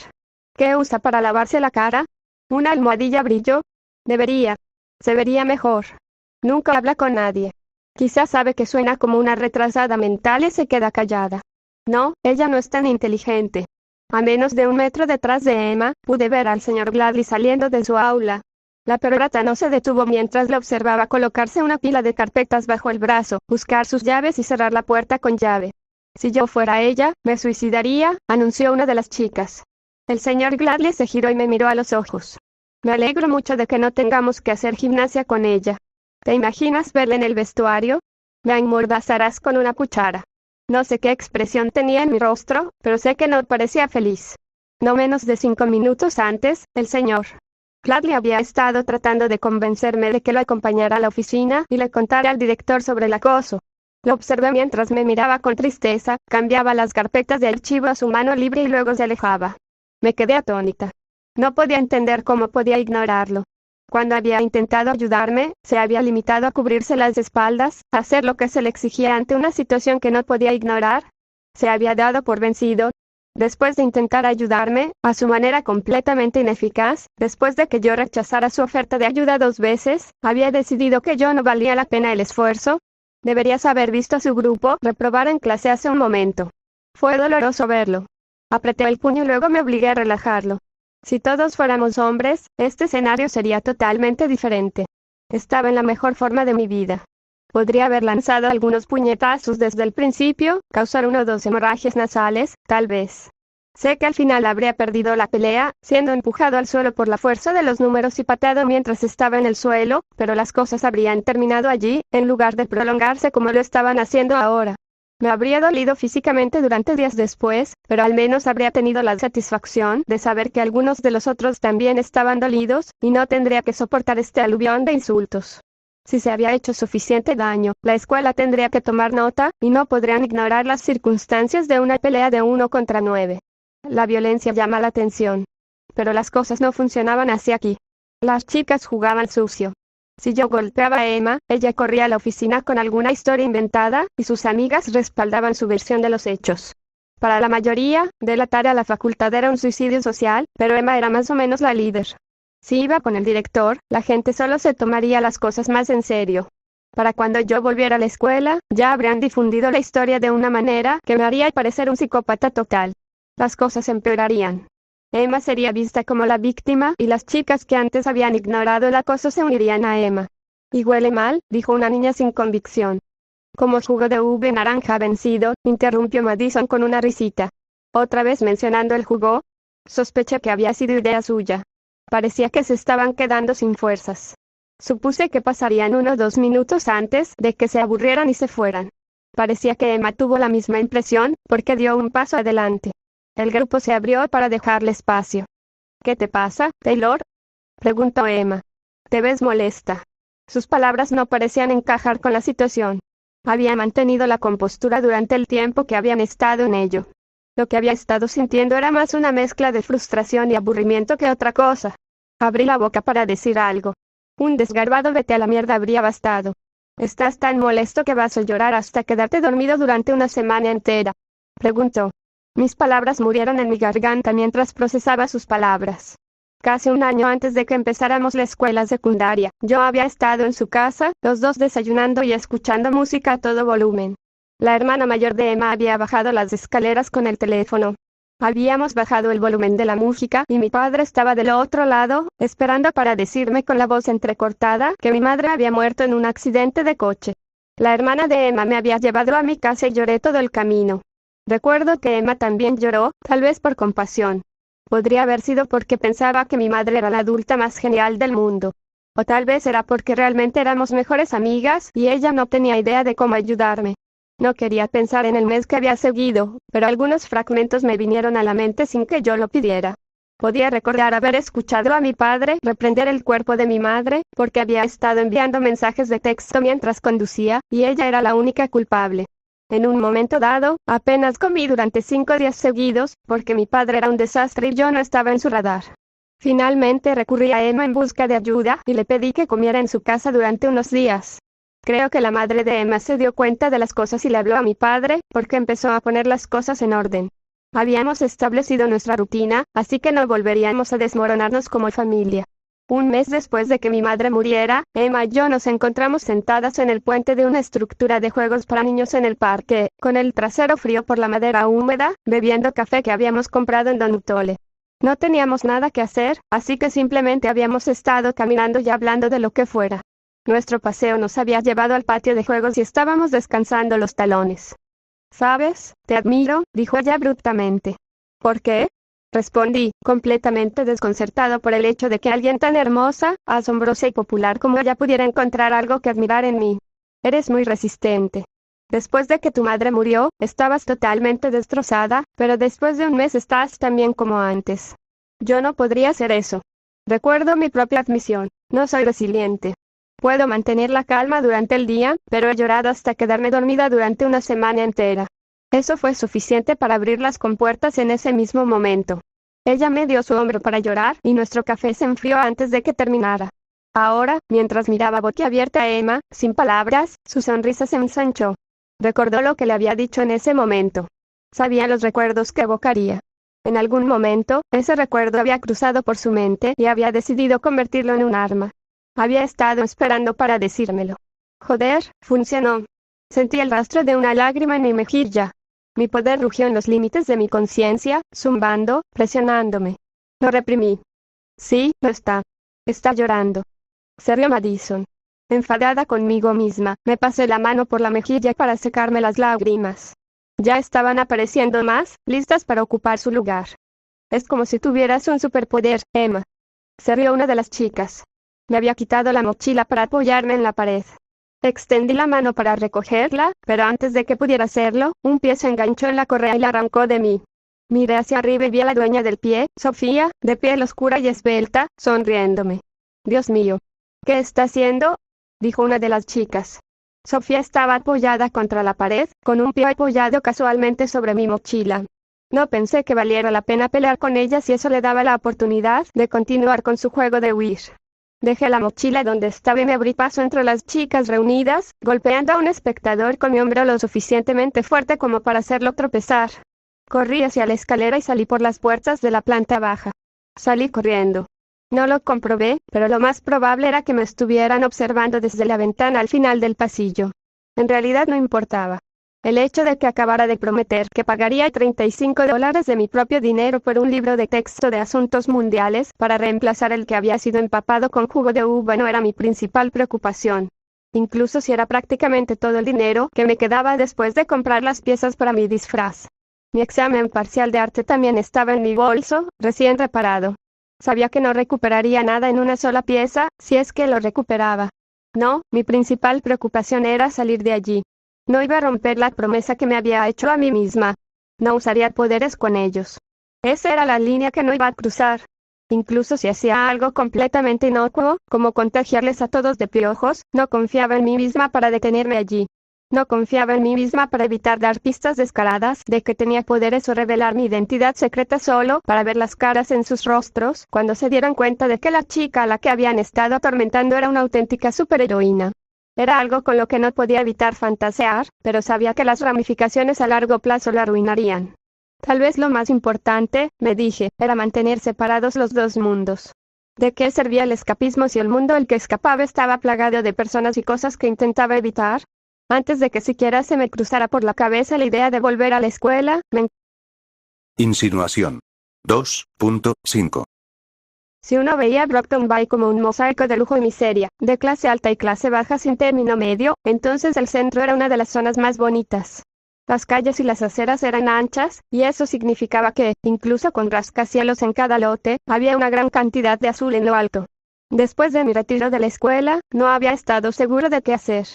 ¿Qué usa para lavarse la cara? ¿Una almohadilla brillo? Debería. Se vería mejor. Nunca habla con nadie. Quizás sabe que suena como una retrasada mental y se queda callada. No, ella no es tan inteligente. A menos de 1 metro detrás de Emma, pude ver al señor Gladly saliendo de su aula. La perorata no se detuvo mientras la observaba colocarse una pila de carpetas bajo el brazo, buscar sus llaves y cerrar la puerta con llave. Si yo fuera ella, me suicidaría, anunció una de las chicas. El señor Gladly se giró y me miró a los ojos. Me alegro mucho de que no tengamos que hacer gimnasia con ella. ¿Te imaginas verla en el vestuario? Me enmordazarás con una cuchara. No sé qué expresión tenía en mi rostro, pero sé que no parecía feliz. No menos de 5 minutos antes, el señor Gladly había estado tratando de convencerme de que lo acompañara a la oficina y le contara al director sobre el acoso. Lo observé mientras me miraba con tristeza, cambiaba las carpetas de archivo a su mano libre y luego se alejaba. Me quedé atónita. No podía entender cómo podía ignorarlo. Cuando había intentado ayudarme, se había limitado a cubrirse las espaldas, a hacer lo que se le exigía ante una situación que no podía ignorar. Se había dado por vencido. Después de intentar ayudarme, a su manera completamente ineficaz, después de que yo rechazara su oferta de ayuda 2 veces, había decidido que yo no valía la pena el esfuerzo. Deberías haber visto a su grupo reprobar en clase hace un momento. Fue doloroso verlo. Apreté el puño y luego me obligué a relajarlo. Si todos fuéramos hombres, este escenario sería totalmente diferente. Estaba en la mejor forma de mi vida. Podría haber lanzado algunos puñetazos desde el principio, causar 1 o 2 hemorragias nasales, tal vez. Sé que al final habría perdido la pelea, siendo empujado al suelo por la fuerza de los números y pateado mientras estaba en el suelo, pero las cosas habrían terminado allí, en lugar de prolongarse como lo estaban haciendo ahora. Me habría dolido físicamente durante días después, pero al menos habría tenido la satisfacción de saber que algunos de los otros también estaban dolidos, y no tendría que soportar este aluvión de insultos. Si se había hecho suficiente daño, la escuela tendría que tomar nota, y no podrían ignorar las circunstancias de una pelea de 1 contra 9. La violencia llama la atención. Pero las cosas no funcionaban así aquí. Las chicas jugaban sucio. Si yo golpeaba a Emma, ella corría a la oficina con alguna historia inventada, y sus amigas respaldaban su versión de los hechos. Para la mayoría, delatar a la facultad era un suicidio social, pero Emma era más o menos la líder. Si iba con el director, la gente solo se tomaría las cosas más en serio. Para cuando yo volviera a la escuela, ya habrían difundido la historia de una manera que me haría parecer un psicópata total. Las cosas empeorarían. Emma sería vista como la víctima y las chicas que antes habían ignorado el acoso se unirían a Emma. Y huele mal, dijo una niña sin convicción. Como jugo de uva naranja vencido, interrumpió Madison con una risita. Otra vez mencionando el jugo. Sospeché que había sido idea suya. Parecía que se estaban quedando sin fuerzas. Supuse que pasarían 1 o 2 minutos antes de que se aburrieran y se fueran. Parecía que Emma tuvo la misma impresión, porque dio un paso adelante. El grupo se abrió para dejarle espacio. ¿Qué te pasa, Taylor?, preguntó Emma. Te ves molesta. Sus palabras no parecían encajar con la situación. Había mantenido la compostura durante el tiempo que habían estado en ello. Lo que había estado sintiendo era más una mezcla de frustración y aburrimiento que otra cosa. Abrí la boca para decir algo. Un desgarbado vete a la mierda habría bastado. ¿Estás tan molesto que vas a llorar hasta quedarte dormido durante una semana entera?, preguntó. Mis palabras murieron en mi garganta mientras procesaba sus palabras. Casi un año antes de que empezáramos la escuela secundaria, yo había estado en su casa, los dos desayunando y escuchando música a todo volumen. La hermana mayor de Emma había bajado las escaleras con el teléfono. Habíamos bajado el volumen de la música y mi padre estaba del otro lado, esperando para decirme con la voz entrecortada que mi madre había muerto en un accidente de coche. La hermana de Emma me había llevado a mi casa y lloré todo el camino. Recuerdo que Emma también lloró, tal vez por compasión. Podría haber sido porque pensaba que mi madre era la adulta más genial del mundo. O tal vez era porque realmente éramos mejores amigas y ella no tenía idea de cómo ayudarme. No quería pensar en el mes que había seguido, pero algunos fragmentos me vinieron a la mente sin que yo lo pidiera. Podía recordar haber escuchado a mi padre reprender el cuerpo de mi madre, porque había estado enviando mensajes de texto mientras conducía, y ella era la única culpable. En un momento dado, apenas comí durante 5 días seguidos, porque mi padre era un desastre y yo no estaba en su radar. Finalmente recurrí a Emma en busca de ayuda y le pedí que comiera en su casa durante unos días. Creo que la madre de Emma se dio cuenta de las cosas y le habló a mi padre, porque empezó a poner las cosas en orden. Habíamos establecido nuestra rutina, así que no volveríamos a desmoronarnos como familia. Un mes después de que mi madre muriera, Emma y yo nos encontramos sentadas en el puente de una estructura de juegos para niños en el parque, con el trasero frío por la madera húmeda, bebiendo café que habíamos comprado en Don Utole. No teníamos nada que hacer, así que simplemente habíamos estado caminando y hablando de lo que fuera. Nuestro paseo nos había llevado al patio de juegos y estábamos descansando los talones. ¿Sabes? Te admiro, dijo ella abruptamente. ¿Por qué?, respondí, completamente desconcertado por el hecho de que alguien tan hermosa, asombrosa y popular como ella pudiera encontrar algo que admirar en mí. Eres muy resistente. Después de que tu madre murió, estabas totalmente destrozada, pero después de un mes estás tan bien como antes. Yo no podría hacer eso. Recuerdo mi propia admisión. No soy resiliente. Puedo mantener la calma durante el día, pero he llorado hasta quedarme dormida durante una semana entera. Eso fue suficiente para abrir las compuertas en ese mismo momento. Ella me dio su hombro para llorar y nuestro café se enfrió antes de que terminara. Ahora, mientras miraba boquiabierta a Emma, sin palabras, su sonrisa se ensanchó. Recordó lo que le había dicho en ese momento. Sabía los recuerdos que evocaría. En algún momento, ese recuerdo había cruzado por su mente y había decidido convertirlo en un arma. Había estado esperando para decírmelo. Joder, funcionó. Sentí el rastro de una lágrima en mi mejilla. Mi poder rugió en los límites de mi conciencia, zumbando, presionándome. Lo reprimí. Sí, lo está. Está llorando. Se rió Madison. Enfadada conmigo misma, me pasé la mano por la mejilla para secarme las lágrimas. Ya estaban apareciendo más, listas para ocupar su lugar. Es como si tuvieras un superpoder, Emma. Se rió una de las chicas. Me había quitado la mochila para apoyarme en la pared. Extendí la mano para recogerla, pero antes de que pudiera hacerlo, un pie se enganchó en la correa y la arrancó de mí. Miré hacia arriba y vi a la dueña del pie, Sofía, de piel oscura y esbelta, sonriéndome. Dios mío. ¿Qué está haciendo?, dijo una de las chicas. Sofía estaba apoyada contra la pared, con un pie apoyado casualmente sobre mi mochila. No pensé que valiera la pena pelear con ella si eso le daba la oportunidad de continuar con su juego de huir. Dejé la mochila donde estaba y me abrí paso entre las chicas reunidas, golpeando a un espectador con mi hombro lo suficientemente fuerte como para hacerlo tropezar. Corrí hacia la escalera y salí por las puertas de la planta baja. Salí corriendo. No lo comprobé, pero lo más probable era que me estuvieran observando desde la ventana al final del pasillo. En realidad no importaba. El hecho de que acabara de prometer que pagaría $35 de mi propio dinero por un libro de texto de asuntos mundiales para reemplazar el que había sido empapado con jugo de uva no era mi principal preocupación. Incluso si era prácticamente todo el dinero que me quedaba después de comprar las piezas para mi disfraz. Mi examen parcial de arte también estaba en mi bolso, recién reparado. Sabía que no recuperaría nada en una sola pieza, si es que lo recuperaba. No, mi principal preocupación era salir de allí. No iba a romper la promesa que me había hecho a mí misma. No usaría poderes con ellos. Esa era la línea que no iba a cruzar. Incluso si hacía algo completamente inocuo, como contagiarles a todos de piojos, no confiaba en mí misma para detenerme allí. No confiaba en mí misma para evitar dar pistas descaradas de que tenía poderes o revelar mi identidad secreta solo para ver las caras en sus rostros cuando se dieron cuenta de que la chica a la que habían estado atormentando era una auténtica superheroína. Era algo con lo que no podía evitar fantasear, pero sabía que las ramificaciones a largo plazo la arruinarían. Tal vez lo más importante, me dije, era mantener separados los dos mundos. ¿De qué servía el escapismo si el mundo al que escapaba estaba plagado de personas y cosas que intentaba evitar? Antes de que siquiera se me cruzara por la cabeza la idea de volver a la escuela, Insinuación. 2.5. Si uno veía Brockton Bay como un mosaico de lujo y miseria, de clase alta y clase baja sin término medio, entonces el centro era una de las zonas más bonitas. Las calles y las aceras eran anchas, y eso significaba que, incluso con rascacielos en cada lote, había una gran cantidad de azul en lo alto. Después de mi retiro de la escuela, no había estado seguro de qué hacer.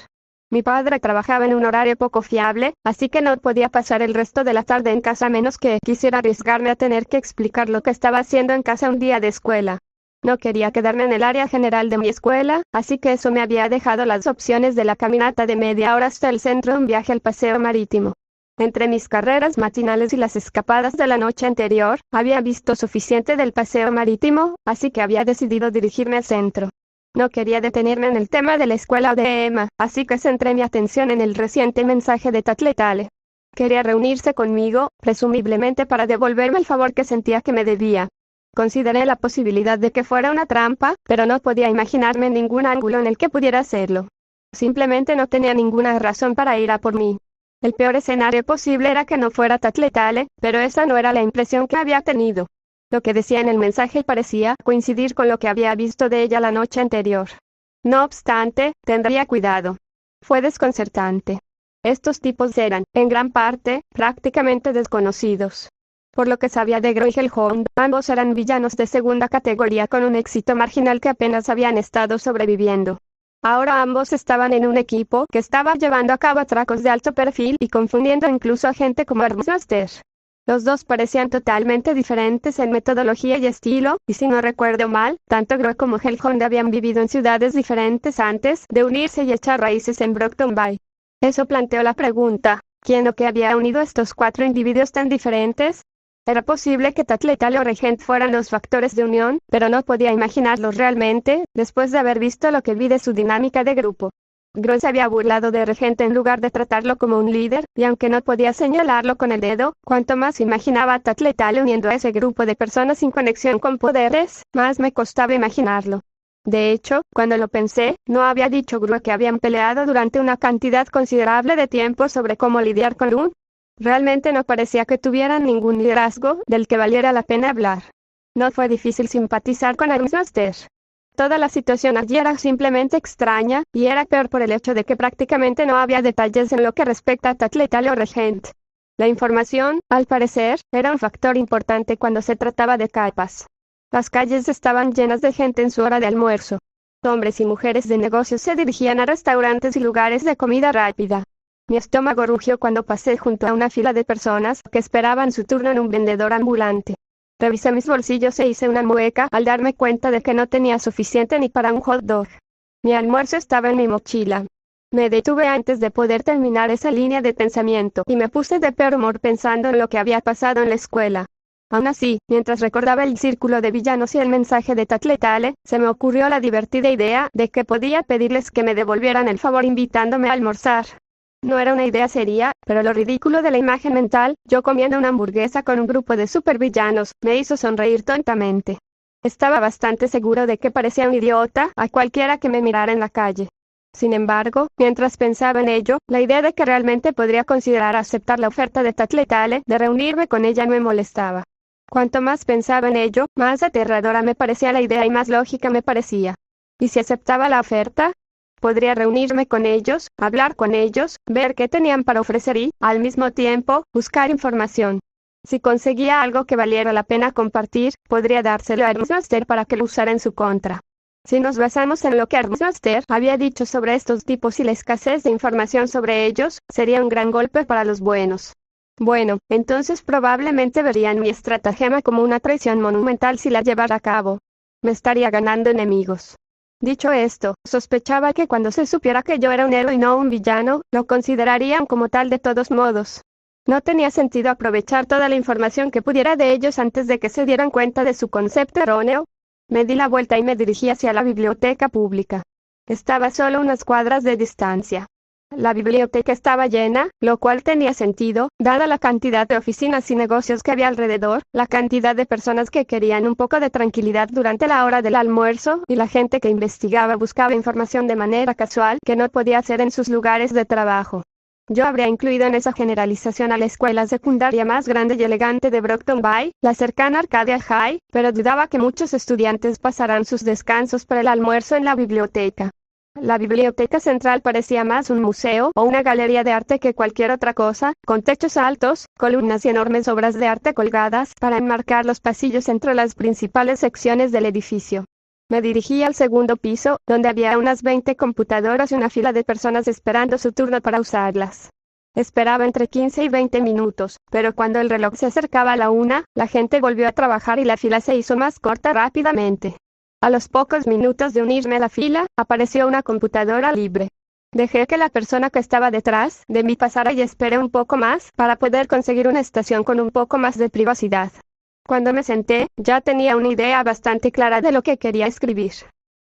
Mi padre trabajaba en un horario poco fiable, así que no podía pasar el resto de la tarde en casa a menos que quisiera arriesgarme a tener que explicar lo que estaba haciendo en casa un día de escuela. No quería quedarme en el área general de mi escuela, así que eso me había dejado las opciones de la caminata de media hora hasta el centro, un viaje al paseo marítimo. Entre mis carreras matinales y las escapadas de la noche anterior, había visto suficiente del paseo marítimo, así que había decidido dirigirme al centro. No quería detenerme en el tema de la escuela o de Emma, así que centré mi atención en el reciente mensaje de Tatletale. Quería reunirse conmigo, presumiblemente para devolverme el favor que sentía que me debía. Consideré la posibilidad de que fuera una trampa, pero no podía imaginarme ningún ángulo en el que pudiera hacerlo. Simplemente no tenía ninguna razón para ir a por mí. El peor escenario posible era que no fuera Tatletale, pero esa no era la impresión que había tenido. Lo que decía en el mensaje parecía coincidir con lo que había visto de ella la noche anterior. No obstante, tendría cuidado. Fue desconcertante. Estos tipos eran, en gran parte, prácticamente desconocidos. Por lo que sabía de Groegelhond, ambos eran villanos de segunda categoría con un éxito marginal que apenas habían estado sobreviviendo. Ahora ambos estaban en un equipo que estaba llevando a cabo atracos de alto perfil y confundiendo incluso a gente como Armsmaster. Los dos parecían totalmente diferentes en metodología y estilo, y si no recuerdo mal, tanto Groe como Hellhound habían vivido en ciudades diferentes antes de unirse y echar raíces en Brockton Bay. Eso planteó la pregunta, ¿quién o qué había unido a estos cuatro individuos tan diferentes? Era posible que Tatletale o Regent fueran los factores de unión, pero no podía imaginarlos realmente, después de haber visto lo que vi de su dinámica de grupo. Groe se había burlado de Regent en lugar de tratarlo como un líder, y aunque no podía señalarlo con el dedo, cuanto más imaginaba a Tatletale uniendo a ese grupo de personas sin conexión con poderes, más me costaba imaginarlo. De hecho, cuando lo pensé, no había dicho Groe que habían peleado durante una cantidad considerable de tiempo sobre cómo lidiar con un. Realmente no parecía que tuvieran ningún liderazgo del que valiera la pena hablar. No fue difícil simpatizar con Armsmaster. Toda la situación allí era simplemente extraña, y era peor por el hecho de que prácticamente no había detalles en lo que respecta a Tatletale o Regent. La información, al parecer, era un factor importante cuando se trataba de Calpas. Las calles estaban llenas de gente en su hora de almuerzo. Hombres y mujeres de negocios se dirigían a restaurantes y lugares de comida rápida. Mi estómago rugió cuando pasé junto a una fila de personas que esperaban su turno en un vendedor ambulante. Revisé mis bolsillos e hice una mueca al darme cuenta de que no tenía suficiente ni para un hot dog. Mi almuerzo estaba en mi mochila. Me detuve antes de poder terminar esa línea de pensamiento y me puse de peor humor pensando en lo que había pasado en la escuela. Aún así, mientras recordaba el círculo de villanos y el mensaje de Tlatletale, se me ocurrió la divertida idea de que podía pedirles que me devolvieran el favor invitándome a almorzar. No era una idea seria, pero lo ridículo de la imagen mental, yo comiendo una hamburguesa con un grupo de supervillanos, me hizo sonreír tontamente. Estaba bastante seguro de que parecía un idiota a cualquiera que me mirara en la calle. Sin embargo, mientras pensaba en ello, la idea de que realmente podría considerar aceptar la oferta de Tlatletale de reunirme con ella no me molestaba. Cuanto más pensaba en ello, más aterradora me parecía la idea y más lógica me parecía. ¿Y si aceptaba la oferta? Podría reunirme con ellos, hablar con ellos, ver qué tenían para ofrecer y, al mismo tiempo, buscar información. Si conseguía algo que valiera la pena compartir, podría dárselo a Hermsmaster para que lo usara en su contra. Si nos basamos en lo que Hermsmaster había dicho sobre estos tipos y la escasez de información sobre ellos, sería un gran golpe para los buenos. Bueno, entonces probablemente verían mi estratagema como una traición monumental si la llevara a cabo. Me estaría ganando enemigos. Dicho esto, sospechaba que cuando se supiera que yo era un héroe y no un villano, lo considerarían como tal de todos modos. No tenía sentido aprovechar toda la información que pudiera de ellos antes de que se dieran cuenta de su concepto erróneo. Me di la vuelta y me dirigí hacia la biblioteca pública. Estaba solo a unas cuadras de distancia. La biblioteca estaba llena, lo cual tenía sentido, dada la cantidad de oficinas y negocios que había alrededor, la cantidad de personas que querían un poco de tranquilidad durante la hora del almuerzo, y la gente que investigaba buscaba información de manera casual que no podía hacer en sus lugares de trabajo. Yo habría incluido en esa generalización a la escuela secundaria más grande y elegante de Brockton Bay, la cercana Arcadia High, pero dudaba que muchos estudiantes pasaran sus descansos para el almuerzo en la biblioteca. La biblioteca central parecía más un museo o una galería de arte que cualquier otra cosa, con techos altos, columnas y enormes obras de arte colgadas para enmarcar los pasillos entre las principales secciones del edificio. Me dirigí al segundo piso, donde había unas 20 computadoras y una fila de personas esperando su turno para usarlas. Esperaba entre 15 y 20 minutos, pero cuando el reloj se acercaba a la 1, la gente volvió a trabajar y la fila se hizo más corta rápidamente. A los pocos minutos de unirme a la fila, apareció una computadora libre. Dejé que la persona que estaba detrás de mí pasara y esperé un poco más para poder conseguir una estación con un poco más de privacidad. Cuando me senté, ya tenía una idea bastante clara de lo que quería escribir.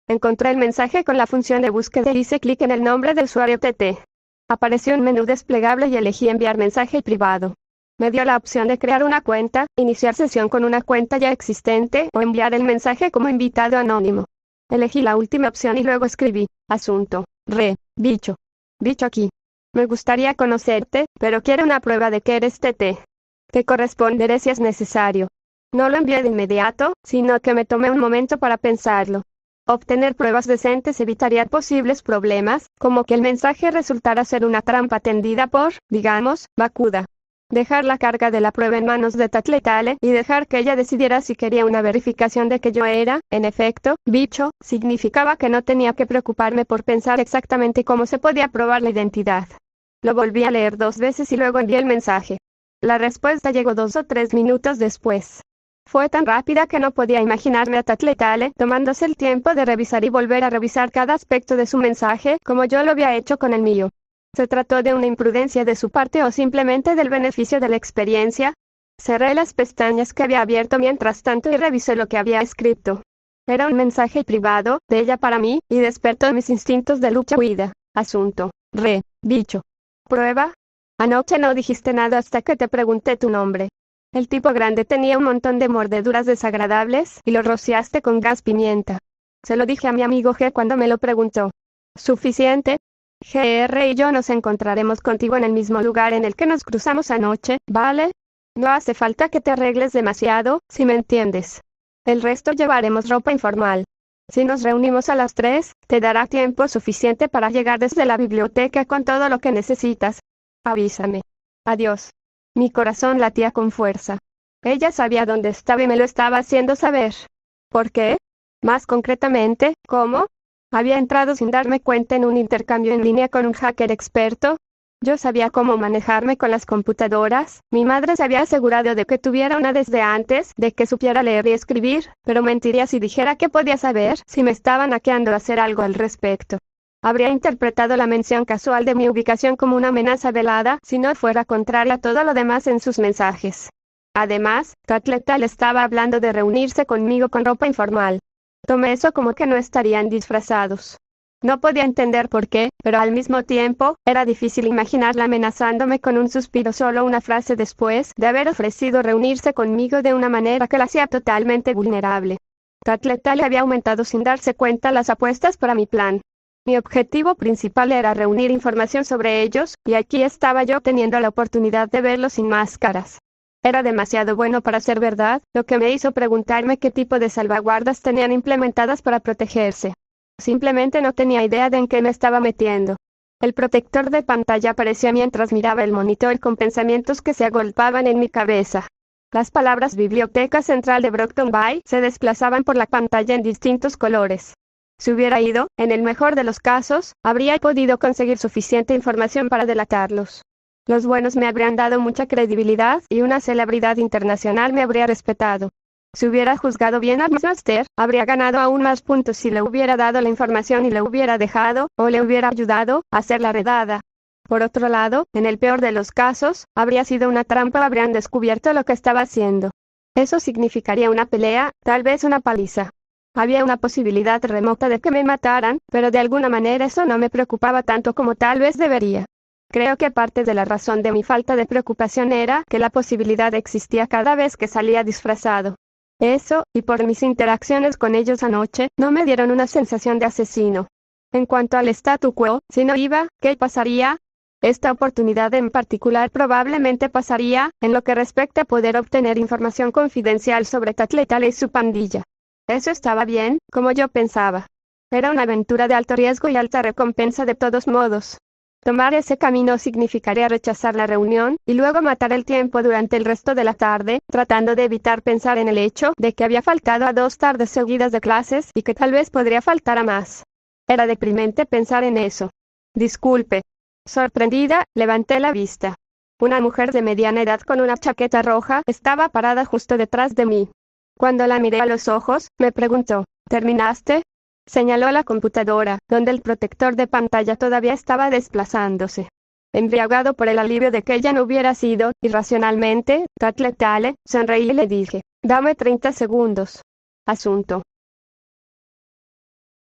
Encontré el mensaje con la función de búsqueda y hice clic en el nombre del usuario TT. Apareció un menú desplegable y elegí enviar mensaje privado. Me dio la opción de crear una cuenta, iniciar sesión con una cuenta ya existente o enviar el mensaje como invitado anónimo. Elegí la última opción y luego escribí, asunto, bicho. Bicho aquí. Me gustaría conocerte, pero quiero una prueba de que eres TT. Te corresponderé si es necesario. No lo envié de inmediato, sino que me tomé un momento para pensarlo. Obtener pruebas decentes evitaría posibles problemas, como que el mensaje resultara ser una trampa tendida por, digamos, Bakuda. Dejar la carga de la prueba en manos de Tlatletale y dejar que ella decidiera si quería una verificación de que yo era, en efecto, bicho, significaba que no tenía que preocuparme por pensar exactamente cómo se podía probar la identidad. Lo volví a leer 2 veces y luego envié el mensaje. La respuesta llegó 2 o 3 minutos después. Fue tan rápida que no podía imaginarme a Tlatletale tomándose el tiempo de revisar y volver a revisar cada aspecto de su mensaje como yo lo había hecho con el mío. ¿Se trató de una imprudencia de su parte o simplemente del beneficio de la experiencia? Cerré las pestañas que había abierto mientras tanto y revisé lo que había escrito. Era un mensaje privado, de ella para mí, y despertó mis instintos de lucha-huida. Asunto, bicho. Prueba. Anoche no dijiste nada hasta que te pregunté tu nombre. El tipo grande tenía un montón de mordeduras desagradables y lo rociaste con gas pimienta. Se lo dije a mi amigo G cuando me lo preguntó. ¿Suficiente? GR y yo nos encontraremos contigo en el mismo lugar en el que nos cruzamos anoche, ¿vale? No hace falta que te arregles demasiado, si me entiendes. El resto llevaremos ropa informal. Si nos reunimos a las 3, te dará tiempo suficiente para llegar desde la biblioteca con todo lo que necesitas. Avísame. Adiós. Mi corazón latía con fuerza. Ella sabía dónde estaba y me lo estaba haciendo saber. ¿Por qué? Más concretamente, ¿cómo? Había entrado sin darme cuenta en un intercambio en línea con un hacker experto. Yo sabía cómo manejarme con las computadoras. Mi madre se había asegurado de que tuviera una desde antes de que supiera leer y escribir, pero mentiría si dijera que podía saber si me estaban hackeando o hacer algo al respecto. Habría interpretado la mención casual de mi ubicación como una amenaza velada si no fuera contraria a todo lo demás en sus mensajes. Además, Tatletal estaba hablando de reunirse conmigo con ropa informal. Tomé eso como que no estarían disfrazados. No podía entender por qué, pero al mismo tiempo, era difícil imaginarla amenazándome con un suspiro solo una frase después de haber ofrecido reunirse conmigo de una manera que la hacía totalmente vulnerable. Tatletal había aumentado sin darse cuenta las apuestas para mi plan. Mi objetivo principal era reunir información sobre ellos, y aquí estaba yo teniendo la oportunidad de verlos sin máscaras. Era demasiado bueno para ser verdad, lo que me hizo preguntarme qué tipo de salvaguardas tenían implementadas para protegerse. Simplemente no tenía idea de en qué me estaba metiendo. El protector de pantalla aparecía mientras miraba el monitor con pensamientos que se agolpaban en mi cabeza. Las palabras Biblioteca Central de Brockton Bay se desplazaban por la pantalla en distintos colores. Si hubiera ido, en el mejor de los casos, habría podido conseguir suficiente información para delatarlos. Los buenos me habrían dado mucha credibilidad y una celebridad internacional me habría respetado. Si hubiera juzgado bien a Master, habría ganado aún más puntos si le hubiera dado la información y le hubiera dejado, o le hubiera ayudado, a hacer la redada. Por otro lado, en el peor de los casos, habría sido una trampa o habrían descubierto lo que estaba haciendo. Eso significaría una pelea, tal vez una paliza. Había una posibilidad remota de que me mataran, pero de alguna manera eso no me preocupaba tanto como tal vez debería. Creo que parte de la razón de mi falta de preocupación era que la posibilidad existía cada vez que salía disfrazado. Eso, y por mis interacciones con ellos anoche, no me dieron una sensación de asesino. En cuanto al statu quo, si no iba, ¿qué pasaría? Esta oportunidad en particular probablemente pasaría, en lo que respecta a poder obtener información confidencial sobre Tatletal y su pandilla. Eso estaba bien, como yo pensaba. Era una aventura de alto riesgo y alta recompensa de todos modos. Tomar ese camino significaría rechazar la reunión, y luego matar el tiempo durante el resto de la tarde, tratando de evitar pensar en el hecho de que había faltado a 2 tardes seguidas de clases y que tal vez podría faltar a más. Era deprimente pensar en eso. Disculpe. Sorprendida, levanté la vista. Una mujer de mediana edad con una chaqueta roja estaba parada justo detrás de mí. Cuando la miré a los ojos, me preguntó, ¿terminaste? Señaló a la computadora, donde el protector de pantalla todavía estaba desplazándose. Embriagado por el alivio de que ella no hubiera sido, irracionalmente, Tatletale, sonreí y le dije, dame 30 segundos. Asunto.